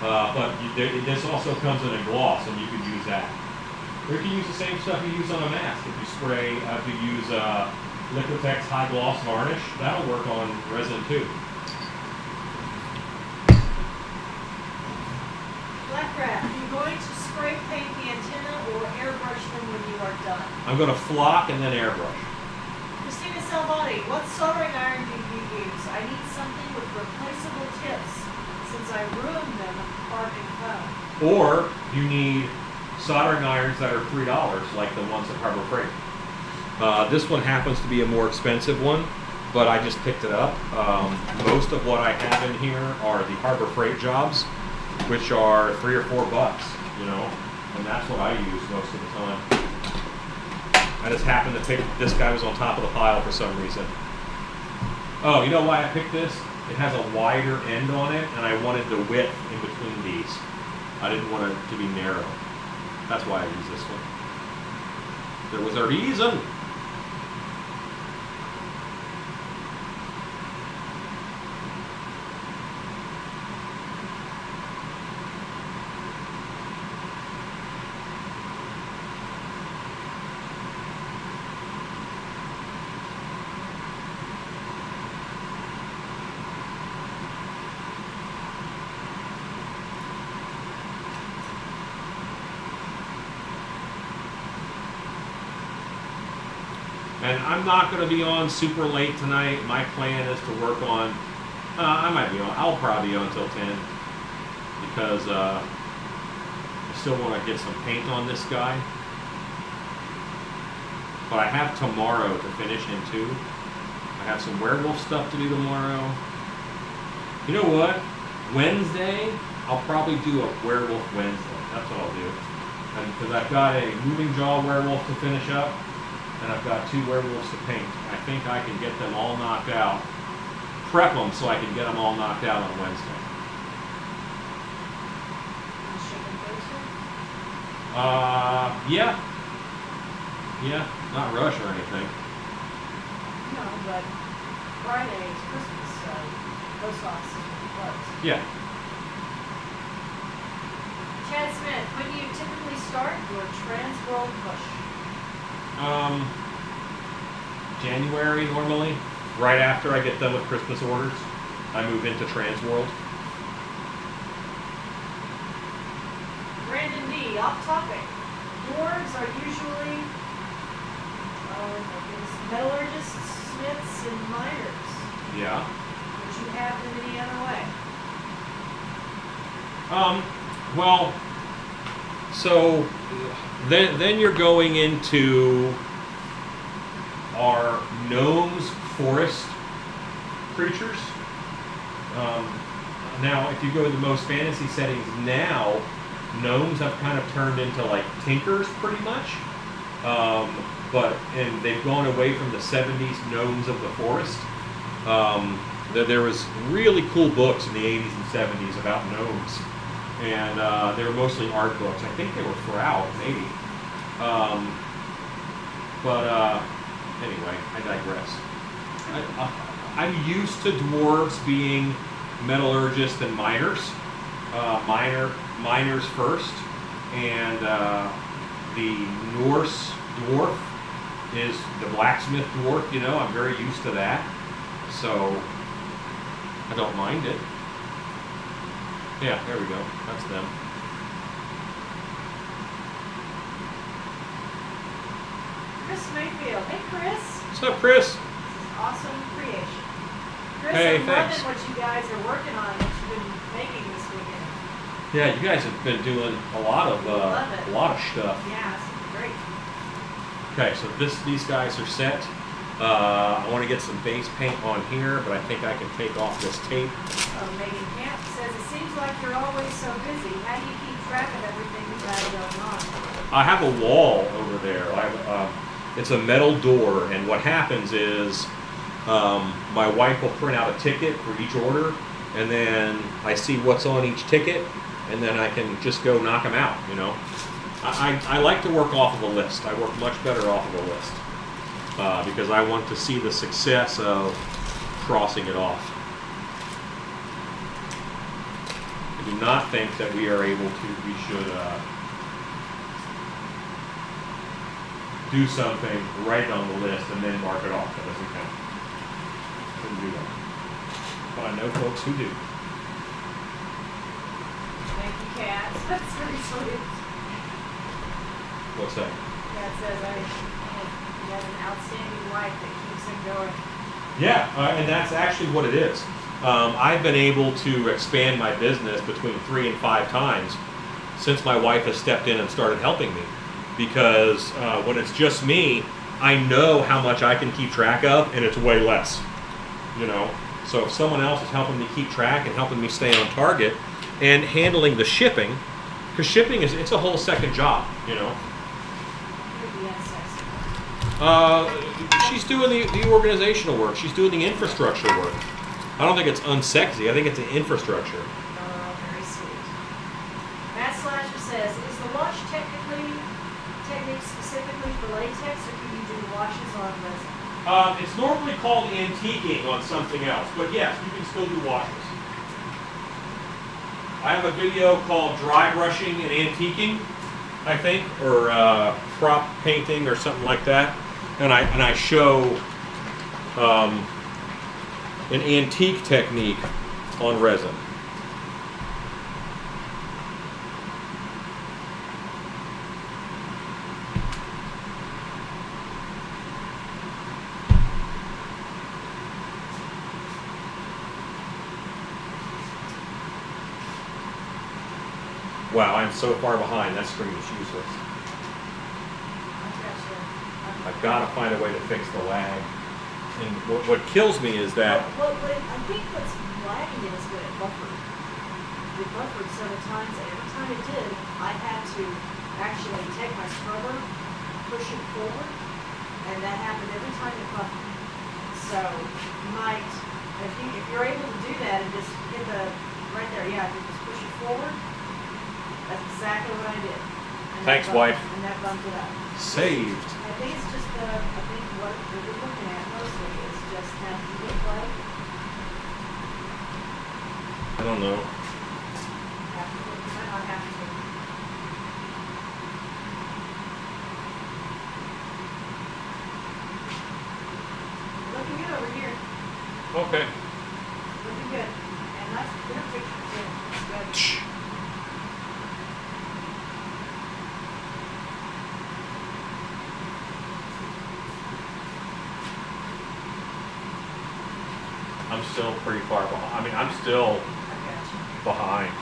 But this also comes in a gloss, and you can use that. Or you can use the same stuff you use on a mask. If you spray, if you use Liquitex High Gloss Varnish, that'll work on resin too. Black Rat, are you going to spray paint the antenna or airbrush them when you are done? I'm going to flock and then airbrush. Christina Salvati, what soldering iron do you use? I need something with replaceable tips since I ruined them carving foam. Or you need soldering irons that are $3, like the ones at Harbor Freight. This one happens to be a more expensive one, but I just picked it up. Most of what I have in here are the Harbor Freight jobs, which are $3 or $4, you know, and that's what I use most of the time. I just happened to pick, this guy was on top of the pile for some reason. Oh, you know why I picked this? It has a wider end on it, and I wanted the width in between these. I didn't want it to be narrow. That's why I use this one. There was a reason. And I'm not going to be on super late tonight. My plan is to work on, I'll probably be on until 10 because I still want to get some paint on this guy. But I have tomorrow to finish him too. I have some werewolf stuff to do tomorrow. You know what? Wednesday, I'll probably do a werewolf Wednesday. That's what I'll do. Because I've got a moving jaw werewolf to finish up, and I've got 2 werewolves to paint. I think I can get them all knocked out. Prep them so I can get them all knocked out on Wednesday. Yeah. Yeah, not rush or anything. No, but Friday is Christmas, so post office is closed. Yeah. Chad Smith, when do you typically start your Transworld push? January normally. Right after I get done with Christmas orders, I move into Transworld. Brandon D, off topic. Dwarves are usually metallurgists, smiths, and miners. Yeah. Would you have them any other way? Well, so then you're going into our gnomes forest creatures. Now, if you go to the most fantasy settings now, gnomes have kind of turned into like tinkers pretty much. And they've gone away from the 70s gnomes of the forest. There was really cool books in the 80s and 70s about gnomes. And they were mostly art books. I think they were Frau, maybe. Anyway, I digress. I'm used to dwarves being metallurgists and miners. Miners first. And the Norse dwarf is the blacksmith dwarf, you know. I'm very used to that. So I don't mind it. Yeah, there we go. That's them. Chris Mayfield. Hey, Chris. What's up, Chris? This is awesome creation. Chris, Hey, I'm thanks. loving what you guys are working on, what you've been making this weekend. Yeah, you guys have been doing a lot of Love it. stuff. Yeah, it's great. Okay, so these guys are set. I want to get some base paint on here, but I think I can take off this tape. Megan Camp says, it seems like you're always so busy. How do you keep track of everything you got going on? I have a wall over there. It's a metal door, and what happens is my wife will print out a ticket for each order, and then I see what's on each ticket, and then I can just go knock them out, you know. I like to work off of a list. I work much better off of a list because I want to see the success of crossing it off. I do not think that we should do something, write it on the list, and then mark it off. That doesn't count. Shouldn't do that. But I know folks who do. Thank you, Kat. That's very sweet. What's that? Kat says, you have an outstanding wife that keeps him going. Yeah, and that's actually what it is. I've been able to expand my business between 3 and 5 times since my wife has stepped in and started helping me. Because when it's just me, I know how much I can keep track of, and it's way less. You know, so if someone else is helping me keep track and helping me stay on target and handling the shipping, because shipping it's a whole second job. You know. She's doing the organizational work. She's doing the infrastructure work. I don't think it's unsexy. I think it's the infrastructure. Oh, very sweet. Matt Slasher says, is the wash technique specifically for latex, or can you do washes on resin? It's normally called antiquing on something else, but yes, you can still do washes. I have a video called dry brushing and antiquing, I think, or prop painting or something like that. And I show an antique technique on resin. Wow, I'm so far behind. That screen is useless. I've got to find a way to fix the lag. And what kills me is that... I think what's lagging is when it buffered. It buffered several times, and every time it did, I had to actually take my scrubber, push it forward, and that happened every time it buffered. So you might, if you're able to do that and just hit the, right there, yeah, if you just push it forward, that's exactly what I did. And Thanks, that bumped, wife. And that bumped it up. Saved. I think it's just I think what we're looking at mostly is just how you get play. I don't know. You might not have to. Looking good over here. Okay. Looking good. And nice clear picture too. It's good. I'm still pretty far behind. I mean, I'm still I got you. behind.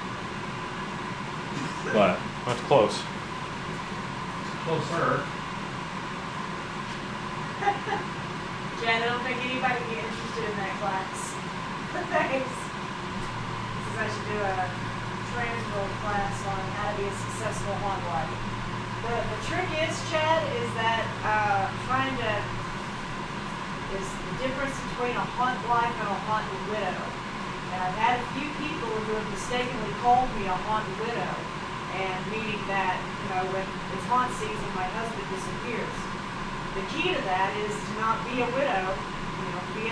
But that's close. It's closer. Jen, I don't think anybody would be interested in that class. Thanks. Because I should do a transworld class on how to be a successful haunt wife. The trick is, Chad, is that is the difference between a haunt wife and a haunt widow. And I've had a few people who have mistakenly called me a haunt widow, and meaning that, when it's haunt season, my husband disappears. The key to that is to not be a widow, be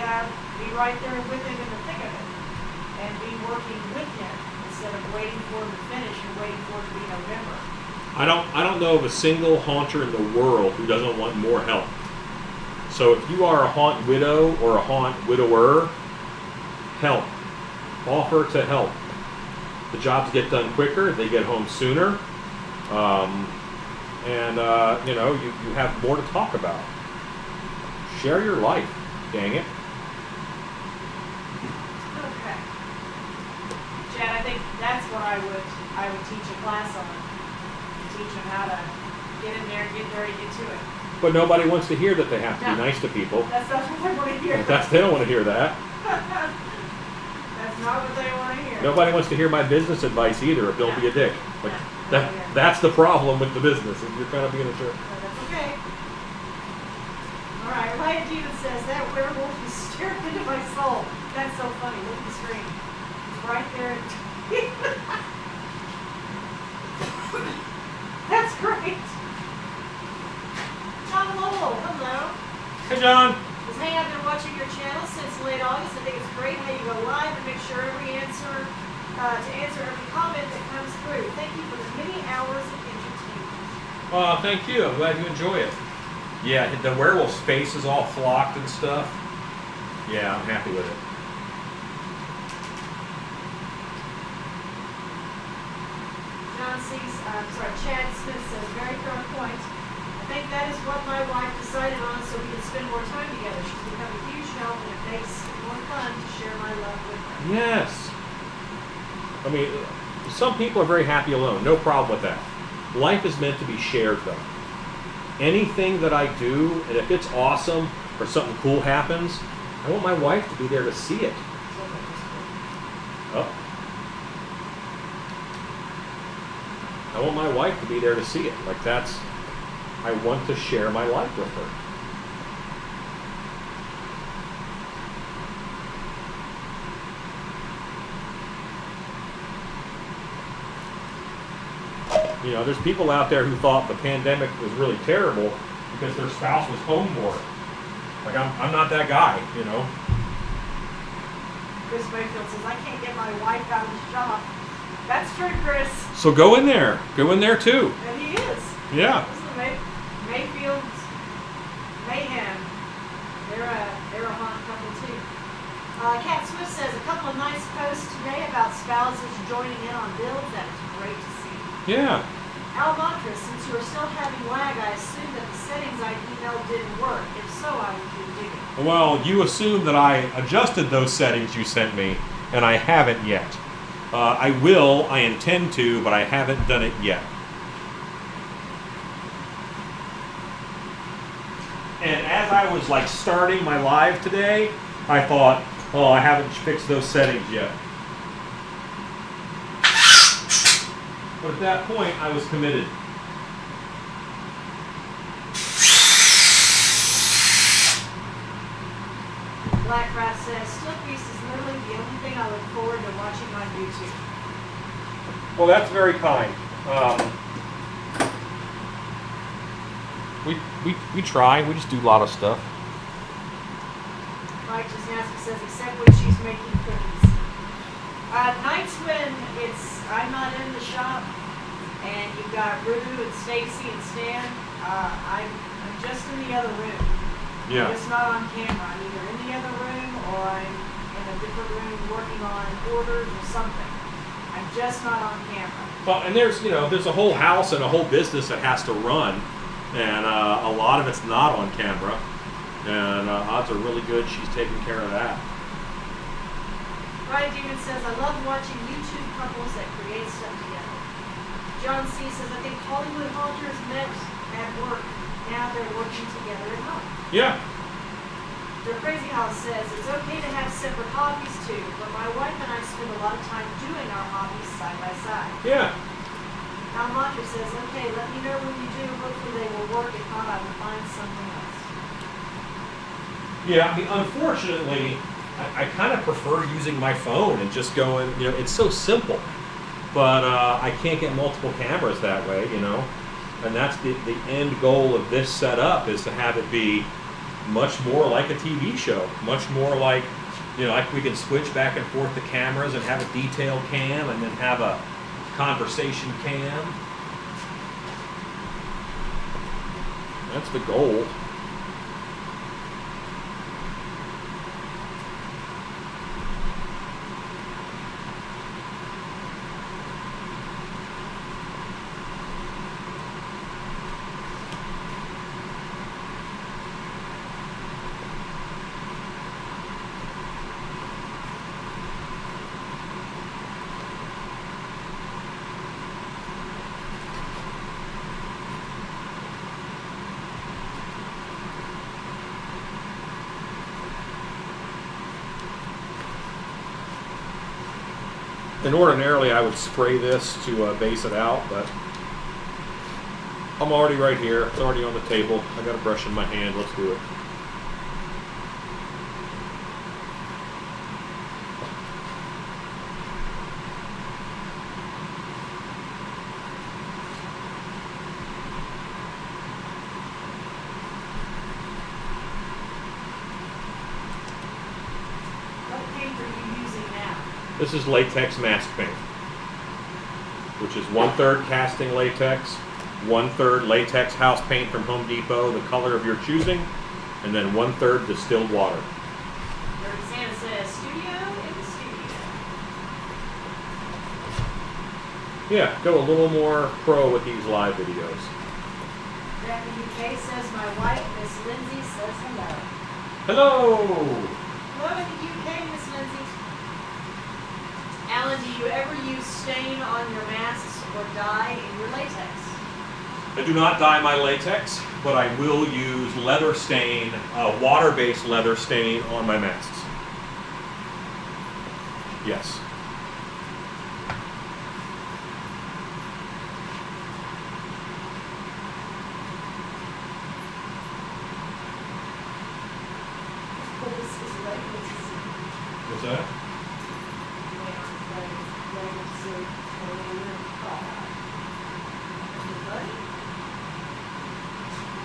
right there with him in the thick of it, and be working with him instead of waiting for him to finish and waiting for it to be November. I don't know of a single haunter in the world who doesn't want more help. So if you are a haunt widow or a haunt widower, help. Offer to help. The jobs get done quicker, they get home sooner, you have more to talk about. Share your life, dang it. Okay. Chad, I think that's what I would teach a class on. Teach them how to get in there, get dirty, get to it. But nobody wants to hear that they have to No. be nice to people. That's not what they want to hear. They don't want to hear that. That's not what they want to hear. Nobody wants to hear my business advice either of don't be a dick. But No. that's the problem with the business. If you're kind of being a jerk. No, that's okay. All right, Ryan Demon says, that werewolf is staring into my soul. That's so funny. Look at the screen. It's right there. That's great. John Lowell, hello. Hey, John. Says, hey, I've been watching your channel since late August. I think it's great how you go live and make sure to answer every comment that comes through. Thank you for the many hours of entertainment. Thank you. I'm glad you enjoy it. Yeah, the werewolf's face is all flocked and stuff. Yeah, I'm happy with it. Chad Smith says, very fair point. I think that is what my wife decided on so we can spend more time together. She's become a huge help and it makes it more fun to share my love with her. Yes. I mean, some people are very happy alone. No problem with that. Life is meant to be shared, though. Anything that I do, and if it's awesome or something cool happens, I want my wife to be there to see it. Oh. I want my wife to be there to see it. Like I want to share my life with her. There's people out there who thought the pandemic was really terrible because their spouse was home more. Like, I'm not that guy, Chris Mayfield says, I can't get my wife out of the shop. That's true, Chris. So go in there. Go in there, too. And he is. Yeah. This is Mayfield's Mayhem. They're a haunt couple, too. Cat Swift says, a couple of nice posts today about spouses joining in on builds. That is great to see. Yeah. Almontra, since you are still having lag, I assume that the settings I emailed didn't work. If so, I would do digging. Well, you assume that I adjusted those settings you sent me, and I haven't yet. I intend to, but I haven't done it yet. And as I was like starting my live today, I thought, oh, I haven't fixed those settings yet. But at that point, I was committed. Black Rat says, Still Feast is literally the only thing I look forward to watching on YouTube. Well, that's very kind. We try. We just do a lot of stuff. Mike Jasnowski says, except when she's making cookies. Nights when I'm not in the shop and you've got Rue and Stacy and Stan, I'm just in the other room. Yeah. I'm just not on camera. I'm either in the other room or I'm in a different room working on orders or something. I'm just not on camera. Well, and there's a whole house and a whole business that has to run, and a lot of it's not on camera. And odds are really good she's taking care of that. Ryan Demon says, I love watching YouTube couples that create stuff together. John C. says, I think Hollywood Halters met at work. Now they're working together at home. Yeah. The Crazy House says, it's okay to have separate hobbies too, but my wife and I spend a lot of time doing our hobbies side by side. Yeah. Al Mantra says, okay, let me know when you do. Hopefully they will work. If not, I will find something else. Yeah, I mean, unfortunately, I kind of prefer using my phone and just going, it's so simple. But I can't get multiple cameras that way, And that's the end goal of this setup, is to have it be much more like a TV show. Much more like, like we can switch back and forth the cameras and have a detail cam and then have a conversation cam. That's the goal. And ordinarily I would spray this to base it out, but I'm already right here. It's already on the table. I got a brush in my hand. Let's do it. What paint are you using now? This is latex mask paint, which is 1/3 casting latex, 1/3 latex house paint from Home Depot, the color of your choosing, and then 1/3 distilled water. Dirty Santa says, studio in the studio. Yeah, go a little more pro with these live videos. Jackie UK says, my wife, Miss Lindsay, says hello. Hello! Hello in the UK, Miss Lindsay. Alan, do you ever use stain on your masks or dye in your latex? I do not dye my latex, but I will use leather stain, water-based leather stain on my masks. Yes. What's that?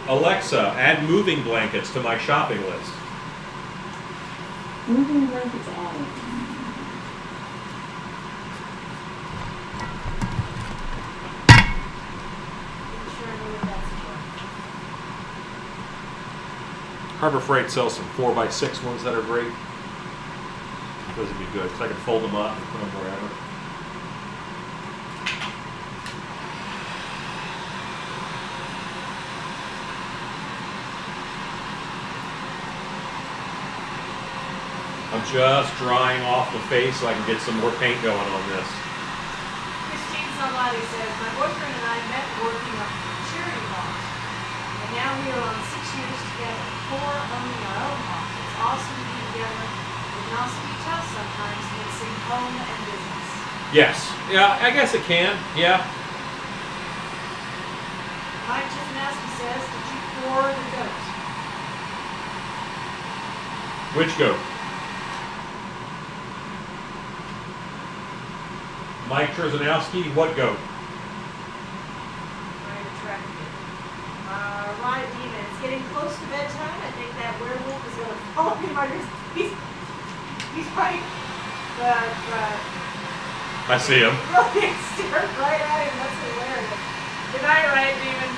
Alexa, add moving blankets to my shopping list. Moving blankets added. Harbor Freight sells some 4x6 ones that are great. Those would be good, because I can fold them up and put them wherever. I'm just drying off the face so I can get some more paint going on this. Christine somebody says, my boyfriend and I met working on charity homes. And now we are on 6 years together, 4 owning our own home. It's awesome to be together. It can also be tough sometimes mixing home and business. Yes. Yeah, I guess it can. Yeah. Mike Chisinowski says, did you pour the goat? Which goat? Mike Trzanowski, what goat? Right, attracted it. Right, Demon, it's getting close to bedtime. I think that werewolf is going to follow me. He's right, but I see him. really stared right at him. That's hilarious. Good night, Riot Demon.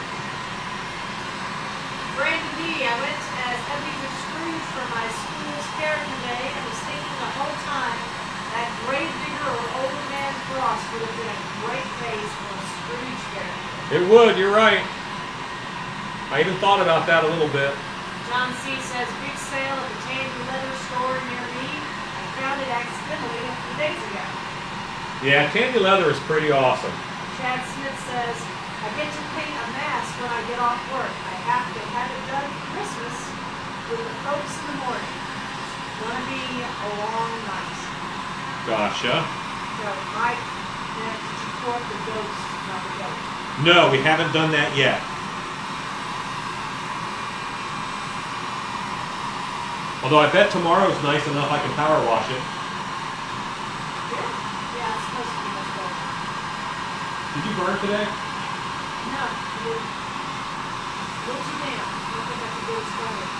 Brandon D, I went as Ebenezer Scrooge for my school's character day and was thinking the whole time that grave digger or old man Frost would have been a great face for a Scrooge character. It would, you're right. I even thought about that a little bit. John C says, big sale at the Tandy Leather store near me. I found it accidentally a few days ago. Yeah, Tandy Leather is pretty awesome. Chad Smith says, I get to paint a mask when I get off work. I have to have it done for Christmas with the folks in the morning. It's gonna be a long night. Gotcha. So, Mike, did you pour the ghost, not the goat? No, we haven't done that yet. Although I bet tomorrow's nice enough I can power wash it. Yeah, it's supposed to be much better. Did you burn today? No, you're a little too damp. I don't think I can get it started.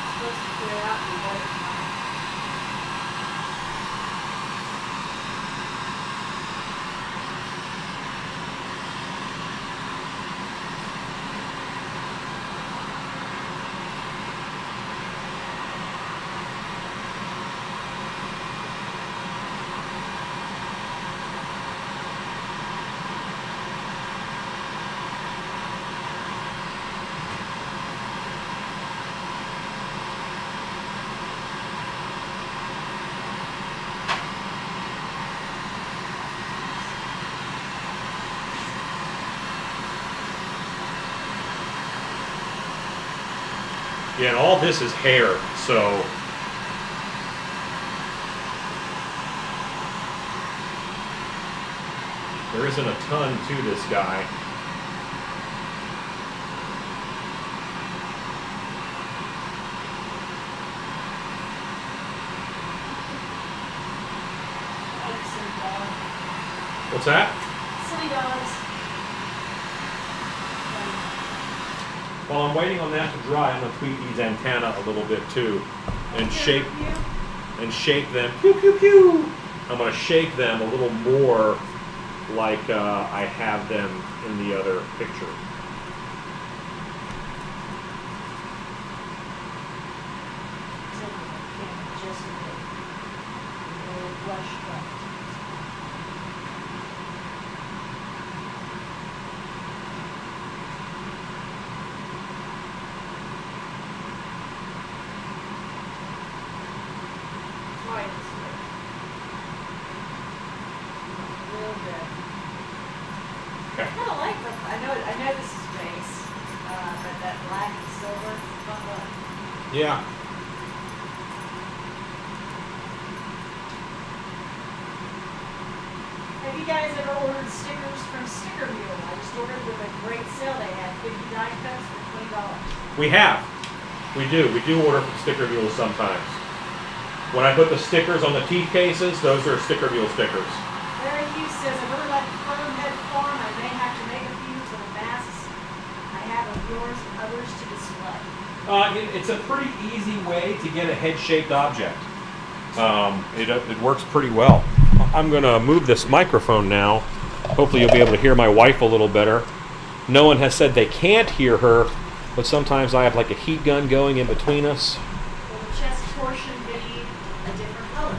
It's supposed to clear out and be better tomorrow. Yeah, and all this is hair, so there isn't a ton to this guy. What's that? Silly dogs. While I'm waiting on that to dry, I'm gonna tweak these antennae a little bit too, and shape them. Pew pew pew. I'm gonna shape them a little more like I have them in the other picture. Just a bit. A little blush left. Right, it's good. Real good. Okay. I kind of like the, I know this is base, but that black and silver, it's fun look. Yeah. Have you guys ever ordered stickers from Sticker Mule? I just ordered with a great sale they had, 50 die cuts for $20. We have. We do. We do order from Sticker Mule sometimes. When I put the stickers on the teeth cases, those are Sticker Mule stickers. Larry Hughes says, I've ordered at the Firm Head Farm. I may have to make a few for the masks I have of yours and others to display. It's a pretty easy way to get a head-shaped object. It works pretty well. I'm going to move this microphone now. Hopefully you'll be able to hear my wife a little better. No one has said they can't hear her, but sometimes I have like a heat gun going in between us. Will the chest portion be a different color?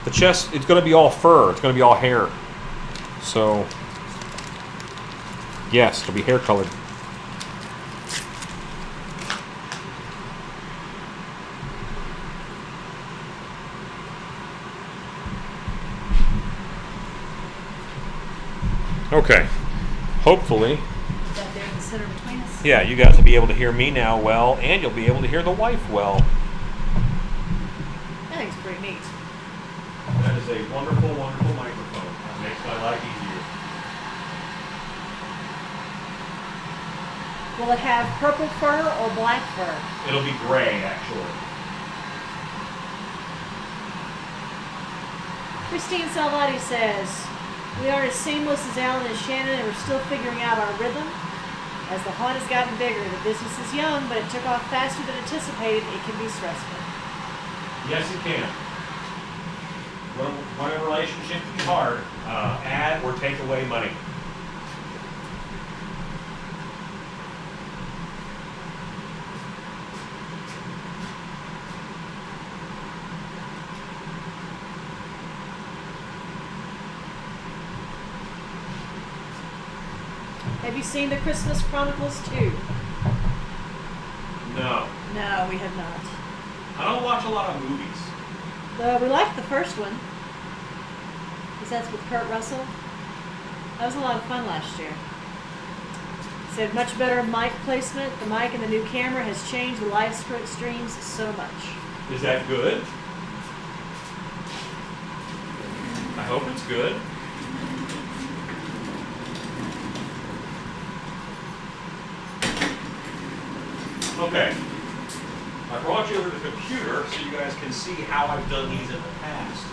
The chest, it's going to be all fur. It's going to be all hair. So, yes, it'll be hair colored. Okay. Hopefully, That there in the center between us. yeah, you guys will be able to hear me now well, and you'll be able to hear the wife well. I think it's pretty neat. That is a wonderful, wonderful microphone. That makes my life easier. Will it have purple fur or black fur? It'll be gray, actually. Christine Salvati says, we are as seamless as Alan and Shannon, and we're still figuring out our rhythm. As the hunt has gotten bigger, the business is young, but it took off faster than anticipated. It can be stressful. Yes, it can. When a relationship can be hard, add or take away money. Have you seen the Christmas Chronicles 2? No. No, we have not. I don't watch a lot of movies. We liked the first one. Because that's with Kurt Russell. That was a lot of fun last year. Said much better mic placement. The mic and the new camera has changed the live streams so much. Is that good? I hope it's good. Okay. I brought you over to the computer so you guys can see how I've done these in the past.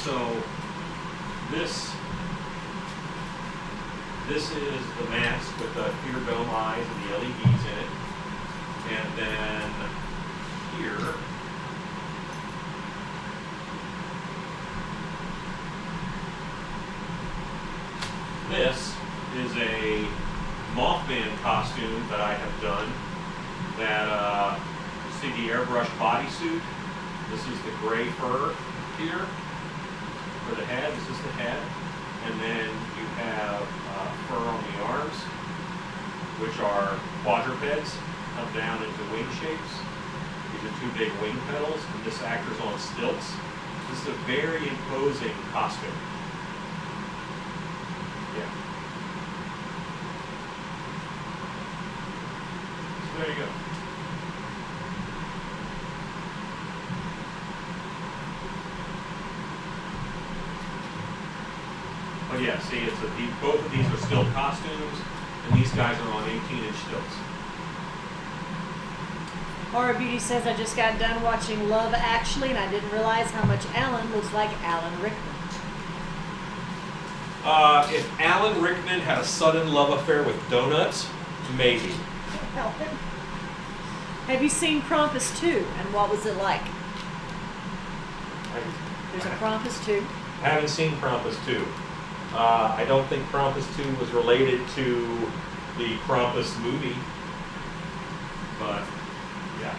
So this is the mask with the clear dome eyes and the LEDs in it. And then here this is a Mothman costume that I have done. That you see the airbrush bodysuit. This is the gray fur here for the head. This is the head, and then you have fur on the arms, which are quadrupeds, come down into wing shapes. These are two big wing pedals, and this actor's on stilts. This is a very imposing costume. Yeah. There you go. But yeah, see, both of these are still costumes, and these guys are on 18-inch stilts. Horror Beauty says, I just got done watching Love Actually, and I didn't realize how much Alan looks like Alan Rickman. If Alan Rickman had a sudden love affair with donuts, maybe. Have you seen Krampus 2, and what was it like? There's a Krampus 2. I haven't seen Krampus 2. I don't think Krampus 2 was related to the Krampus movie, but yeah.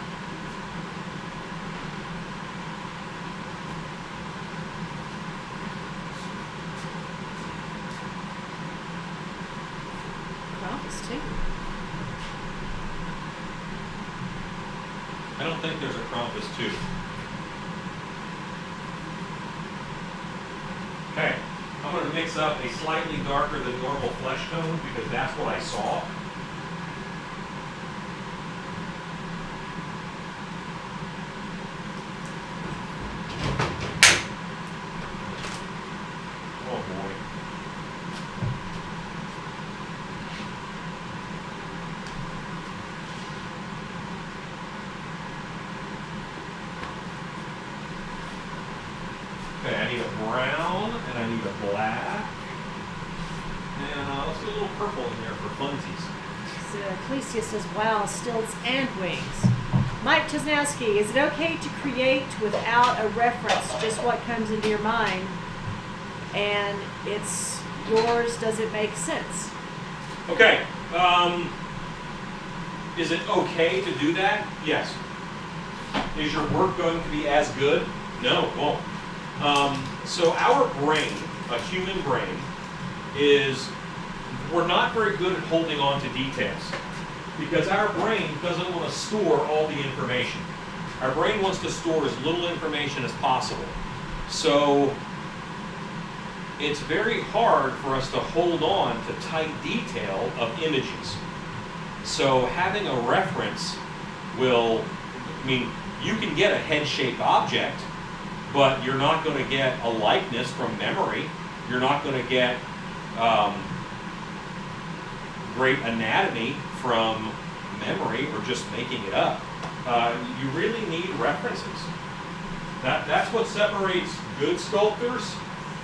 Krampus 2. I don't think there's a Krampus 2. Okay, I'm going to mix up a slightly darker than normal flesh tone because that's what I saw. Oh boy. Okay, I need a brown, and I need a black, and let's get a little purple in there for funsies. So Ecclesia says, wow, stilts and wings. Mike Chesnowski, is it okay to create without a reference, just what comes into your mind, and it's yours, does it make sense? Okay, is it okay to do that? Yes. Is your work going to be as good? No, it won't. So our brain, a human brain, we're not very good at holding on to details because our brain doesn't want to store all the information. Our brain wants to store as little information as possible. So it's very hard for us to hold on to tight detail of images. So having a reference will, I mean, you can get a head-shaped object, but you're not going to get a likeness from memory. You're not going to get great anatomy from memory or just making it up. You really need references. That's what separates good sculptors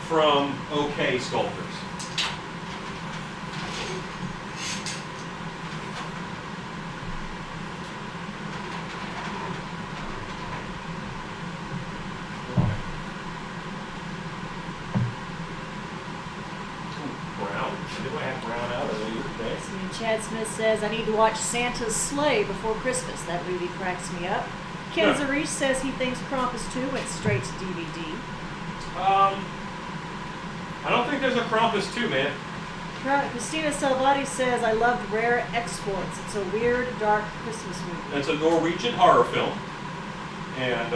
from okay sculptors. Brown? Do I have brown out earlier today? Chad Smith says, I need to watch Santa's Sleigh before Christmas. That movie cracks me up. Ken Zarish says he thinks Krampus 2 went straight to DVD. I don't think there's a Krampus 2, man. Christina Salvati says, I loved Rare Exports. It's a weird, dark Christmas movie. It's a Norwegian horror film, and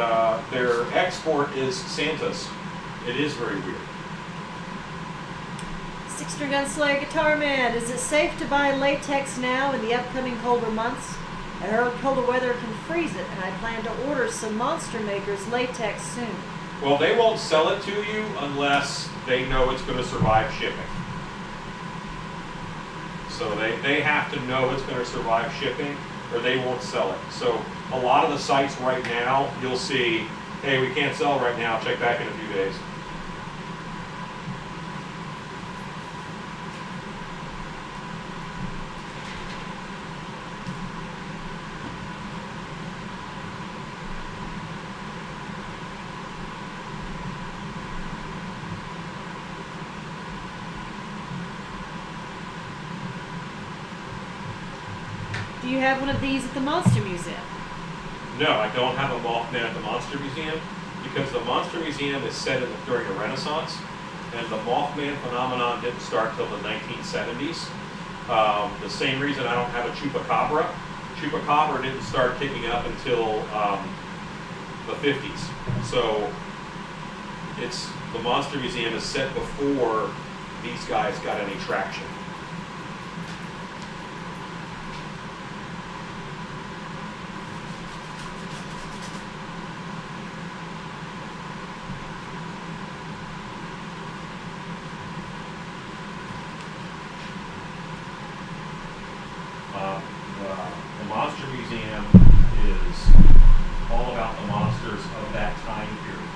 their export is Santa's. It is very weird. Six-String Gunslayer Guitar Man, is it safe to buy latex now in the upcoming colder months? I heard colder weather can freeze it, and I plan to order some Monster Maker's latex soon. Well, they won't sell it to you unless they know it's going to survive shipping. So they have to know it's going to survive shipping, or they won't sell it. So a lot of the sites right now, you'll see, hey, we can't sell right now, check back in a few days. Do you have one of these at the Monster Museum? No, I don't have a Mothman at the Monster Museum because the Monster Museum is set during the Renaissance, and the Mothman phenomenon didn't start till the 1970s. The same reason I don't have a Chupacabra. Chupacabra didn't start kicking up until the 50s. So the Monster Museum is set before these guys got any traction. The Monster Museum is all about the monsters of that time period.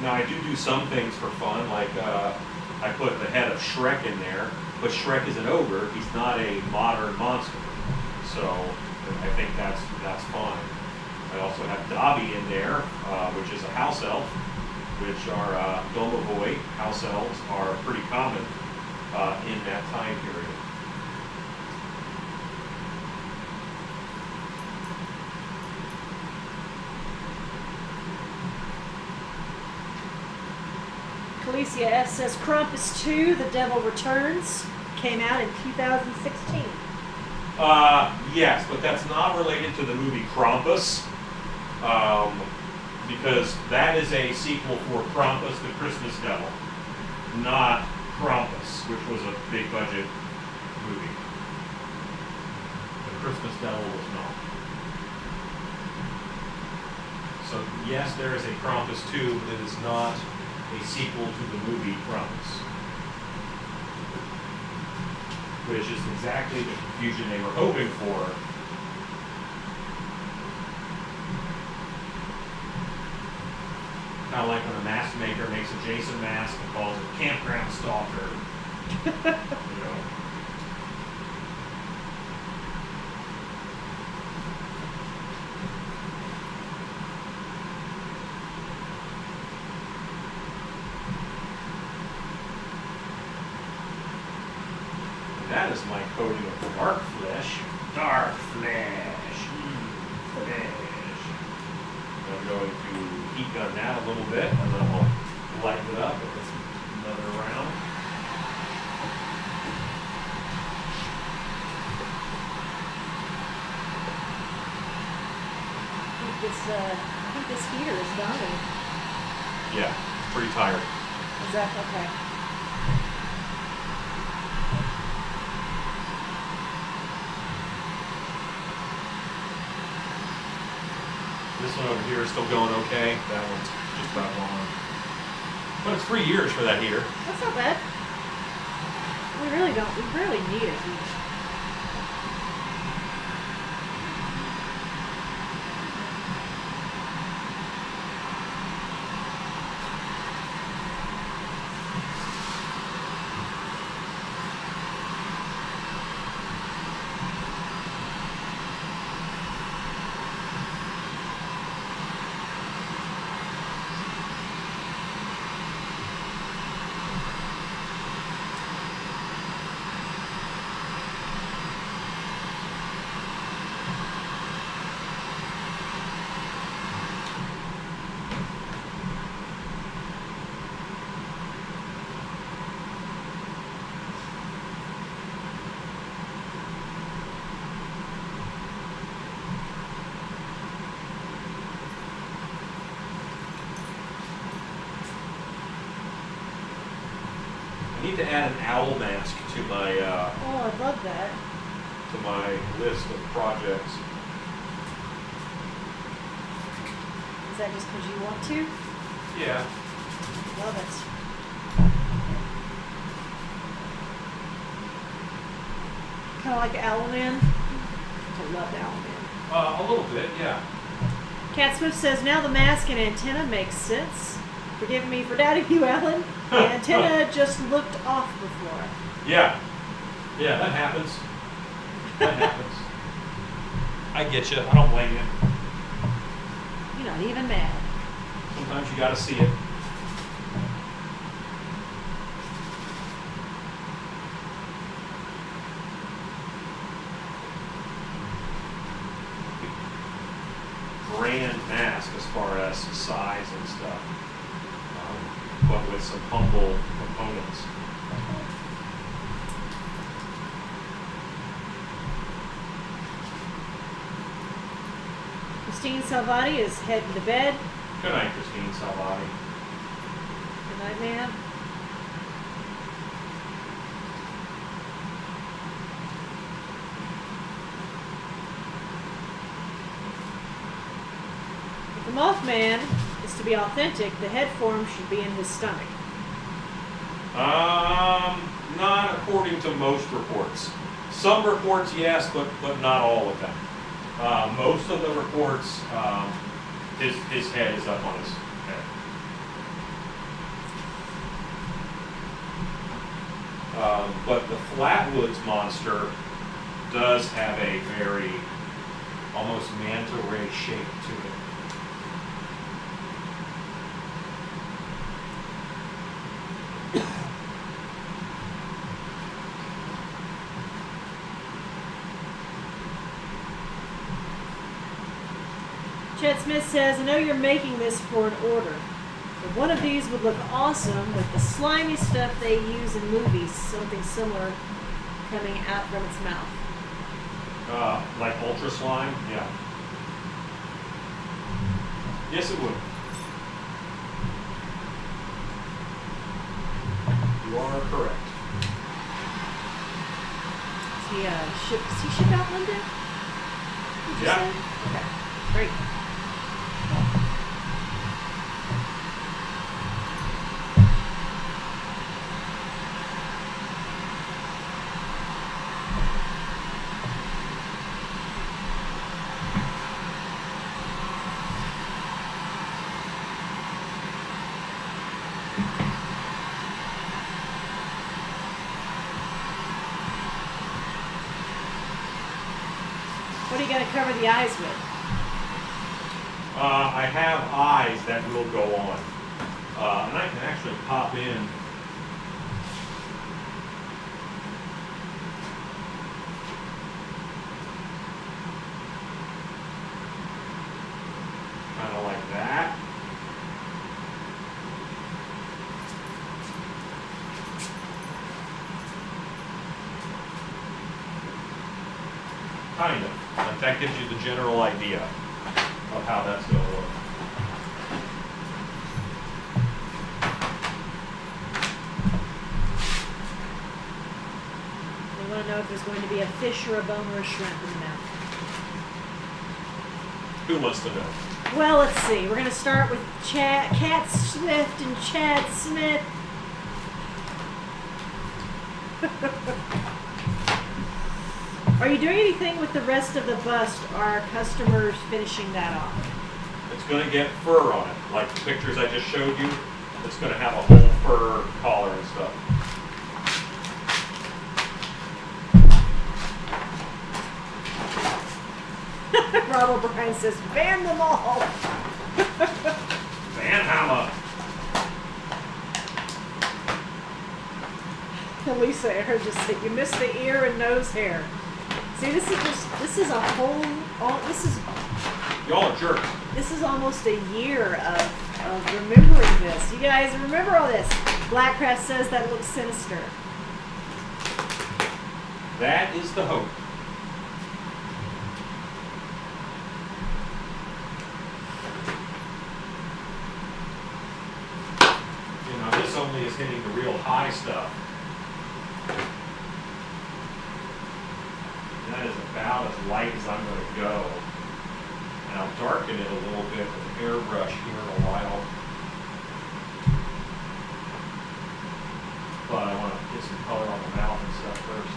Now I do some things for fun, like I put the head of Shrek in there, but Shrek is an ogre, he's not a modern monster. So I think that's fine. I also have Dobby in there, which is a house elf, which are Domovoi. House elves are pretty common in that time period. Calicia F says Krampus 2, The Devil Returns, came out in 2016. Yes, but that's not related to the movie Krampus. Because that is a sequel for Krampus the Christmas Devil, not Krampus, which was a big budget movie. The Christmas Devil was not. So yes, there is a Krampus 2, but it is not a sequel to the movie Krampus, which is exactly the confusion they were hoping for. Kind of like when a mask maker makes a Jason mask and calls it Campground Stalker. You know. That is my coating of dark flesh. Dark flesh. Flesh. I'm going to heat gun that a little bit, and then we'll lighten it up with another round. think this heater is dying. Yeah, pretty tired. Is that okay? This one over here is still going okay. That one's just about gone. But it's 3 years for that heater. That's not bad. We really need a heater. I need to add an owl mask to my Oh, I love that. list of projects. Is that just because you want to? Yeah. Love it. Kind of like Owlman. I love Owlman. A little bit, yeah. Cat Swift says, now the mask and antenna makes sense. Forgive me for doubting you, Alan. The antenna just looked off before. Yeah. Yeah, that happens. That happens. I get you. I don't blame you. You're not even mad. Sometimes you gotta see it. Grand mask as far as size and stuff, but with some humble components. Christine Salvati is heading to bed. Good night, Christine Salvati. Good night, ma'am. If the Mothman is to be authentic, the head form should be in his stomach. Not according to most reports. Some reports, yes, but not all of them. Most of the reports, his head is up on his head. But the Flatwoods monster does have a very almost manta ray shape to it. Chet Smith says, I know you're making this for an order, but one of these would look awesome with the slimy stuff they use in movies, something similar coming out from its mouth. Like ultra slime? Yeah. Yes, it would. You are correct. Is he shipped out London? Did you Yeah. say? Okay, great. What are you going to cover the eyes with? I have eyes that will go on. And I can actually pop in. Kind of like that. Kind of. But that gives you the general idea. of how that's going to look. We want to know if there's going to be a fish or a bone or a shrimp in the mouth. Who wants to know? Well, let's see. We're going to start with Cat Swift and Chad Smith. Are you doing anything with the rest of the bust? Are customers finishing that off? It's going to get fur on it, like the pictures I just showed you. It's going to have a whole fur collar and stuff. Rob O'Brien says, ban them all. Van Hammer. Lisa, I heard just say, you missed the ear and nose hair. See, this is a whole, Y'all are jerks. this is almost a year of remembering this. You guys remember all this. Blackcraft says that looks sinister. That is the hope. You know, this only is hitting the real high stuff. That is about as light as I'm going to go. And I'll darken it a little bit with an airbrush here in a while. But I want to get some color on the mouth and stuff first.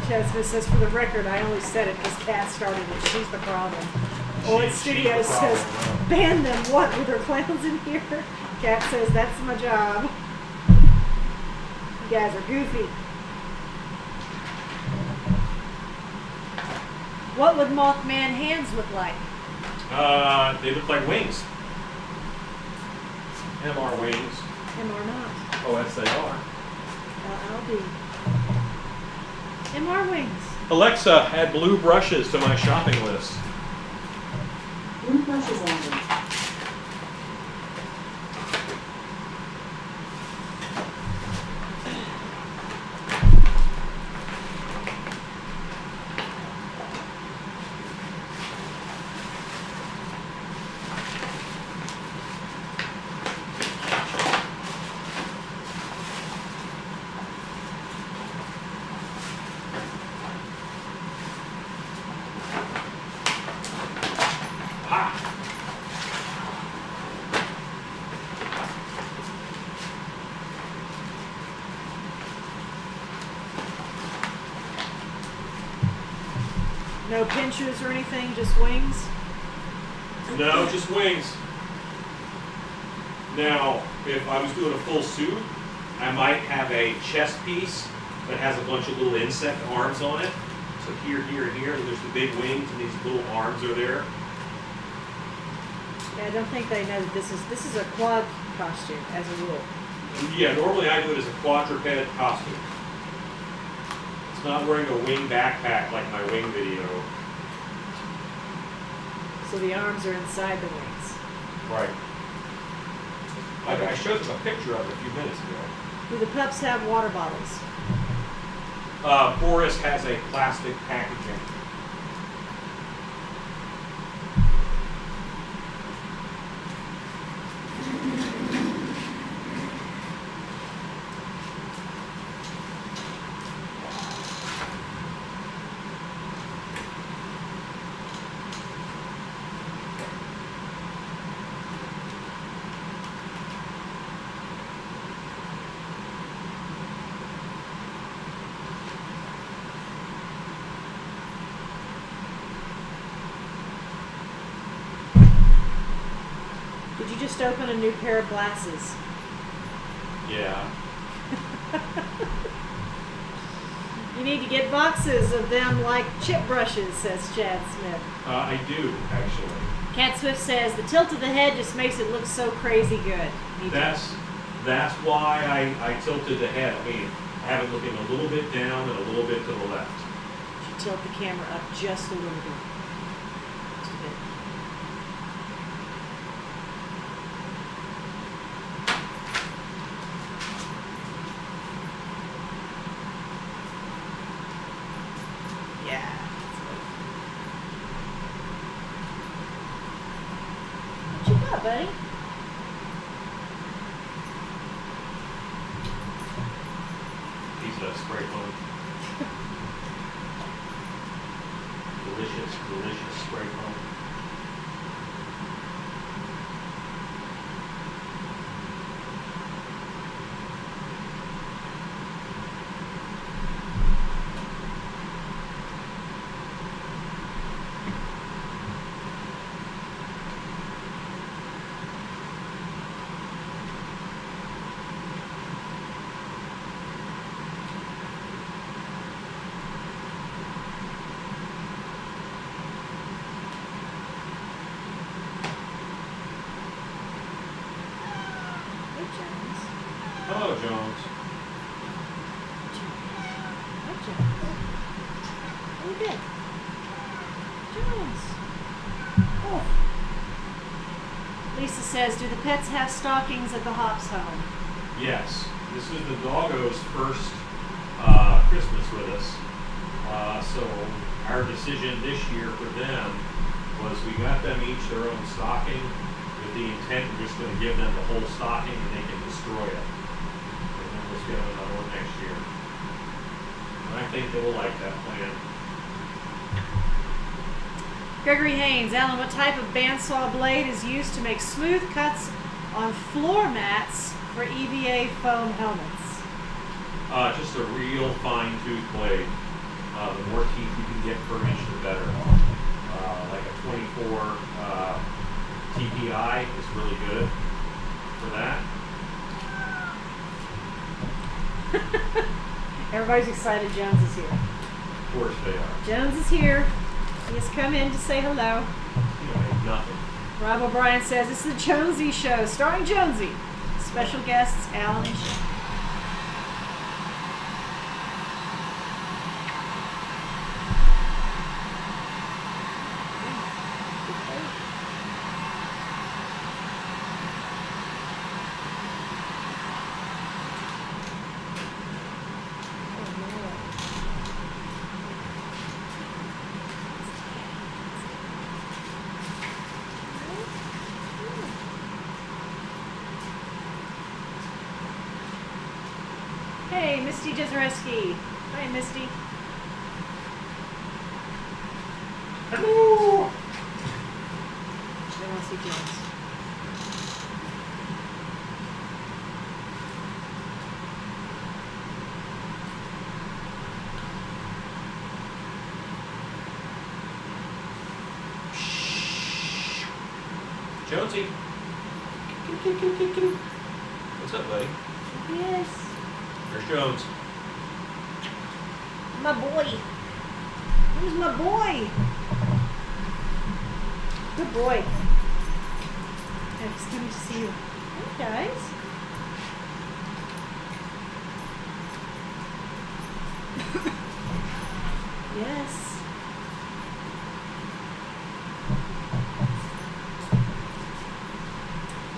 Chad Smith says, for the record, I only said it because Kat started it. She's the problem. Old Studios she's the problem, says, yeah. ban them. What? With her clowns in here? Kat says, that's my job. You guys are goofy. What would Mothman hands look like? They look like wings. MR wings. MR not. Oh, yes, they are. LLB. MR wings. Alexa, add blue brushes to my shopping list. Blue brushes added. No pinchers or anything, just wings? No, just wings. Now, if I was doing a full suit, I might have a chest piece that has a bunch of little insect arms on it. So here, here, and here, there's the big wings, and these little arms are there. Yeah, I don't think they know that this is a quad costume as a rule. Yeah, normally I do it as a quadruped costume. It's not wearing a wing backpack like my wing video. So the arms are inside the wings. Right. I showed them a picture of it a few minutes ago. Do the pups have water bottles? Boris has a plastic packaging. Did you just open a new pair of glasses? Yeah. You need to get boxes of them like chip brushes, says Chad Smith. I do, actually. Cat Swift says, the tilt of the head just makes it look so crazy good. Me too. That's why I tilted the head. I mean, I have it looking a little bit down and a little bit to the left. You should tilt the camera up just a little bit. Just a bit. buddy. Piece of spray foam. Delicious, delicious spray foam. Hey, Jones. Hello, Jones. Hi, Jones. How you been? Jones. Oh. Lisa says, do the pets have stockings at the Hops home? Yes, this is the doggo's first Christmas with us. So our decision this year for them was we got them each their own stocking with the intent we're just going to give them the whole stocking and they can destroy it. And then we'll get them another one next year. And I think they will like that plan. Gregory Haynes, Alan, what type of bandsaw blade is used to make smooth cuts on floor mats for EVA foam helmets? Just a real fine tooth blade. The more teeth you can get per inch, the better. Like a 24 TPI is really good for that. Everybody's excited Jones is here. Of course they are. Jones is here. He has come in to say hello. You don't have nothing. Rob O'Brien says, it's the Jonesy Show, starring Jonesy. Special guests, Alan and Sharon. Hey, Misty Jezereski. Hi, Misty. Hello. They want to see Jones. Jonesy. What's up, buddy? Yes. There's Jones. My boy. Who's my boy? Good boy. It's good to see you. Hey, guys. Yes.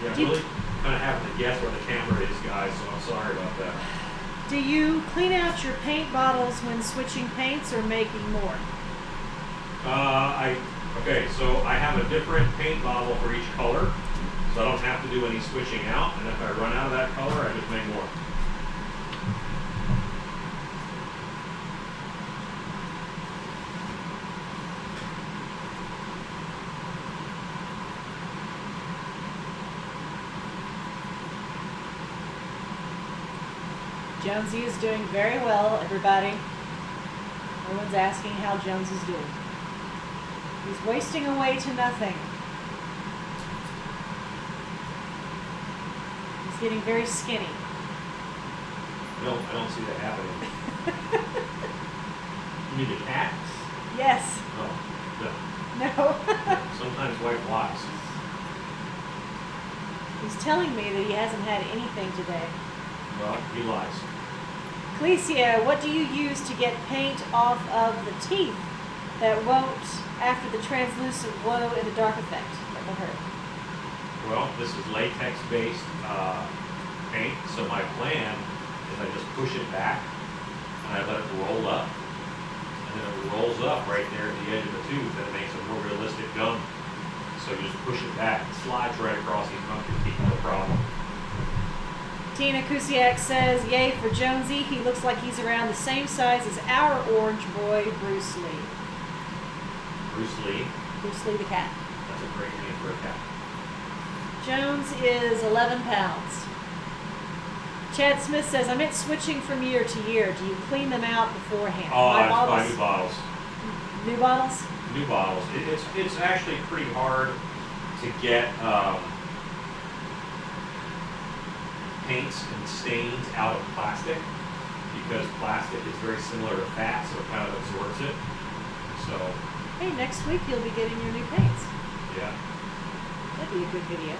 Yeah, Do you- really kind of having to guess where the camera is, guys, so I'm sorry about that. Do you clean out your paint bottles when switching paints or making more? Okay, so I have a different paint bottle for each color, so I don't have to do any switching out, and if I run out of that color, I just make more. Jonesy is doing very well, everybody. Everyone's asking how Jones is doing. He's wasting away to nothing. He's getting very skinny. I don't see that happening. You mean the cat? Yes. Oh, No. sometimes wife lies. He's telling me that he hasn't had anything today. Well, he lies. Clecia, what do you use to get paint off of the teeth that won't, after the translucent glow in the dark effect? That will hurt. Well, this is latex-based paint, so my plan is I just push it back and I let it roll up. And then it rolls up right there at the edge of the tooth and it makes a more realistic gum So you just push it back, it slides right across these pumpkin teeth, no problem. Tina Kusiak says, yay for Jonesy. He looks like he's around the same size as our orange boy, Bruce Lee. Bruce Lee, Bruce Lee the cat. that's a great name for a cat. Jones is 11 pounds. Chad Smith says, I meant switching from year to year. Do you clean them out beforehand? Oh, My I just buy bottles- new bottles. New bottles? New bottles. It's actually pretty hard to get paints and stains out of plastic because plastic is very similar to fat, so it kind of absorbs it. So, Hey, next week you'll be getting your new paints. yeah. That'd be a good video.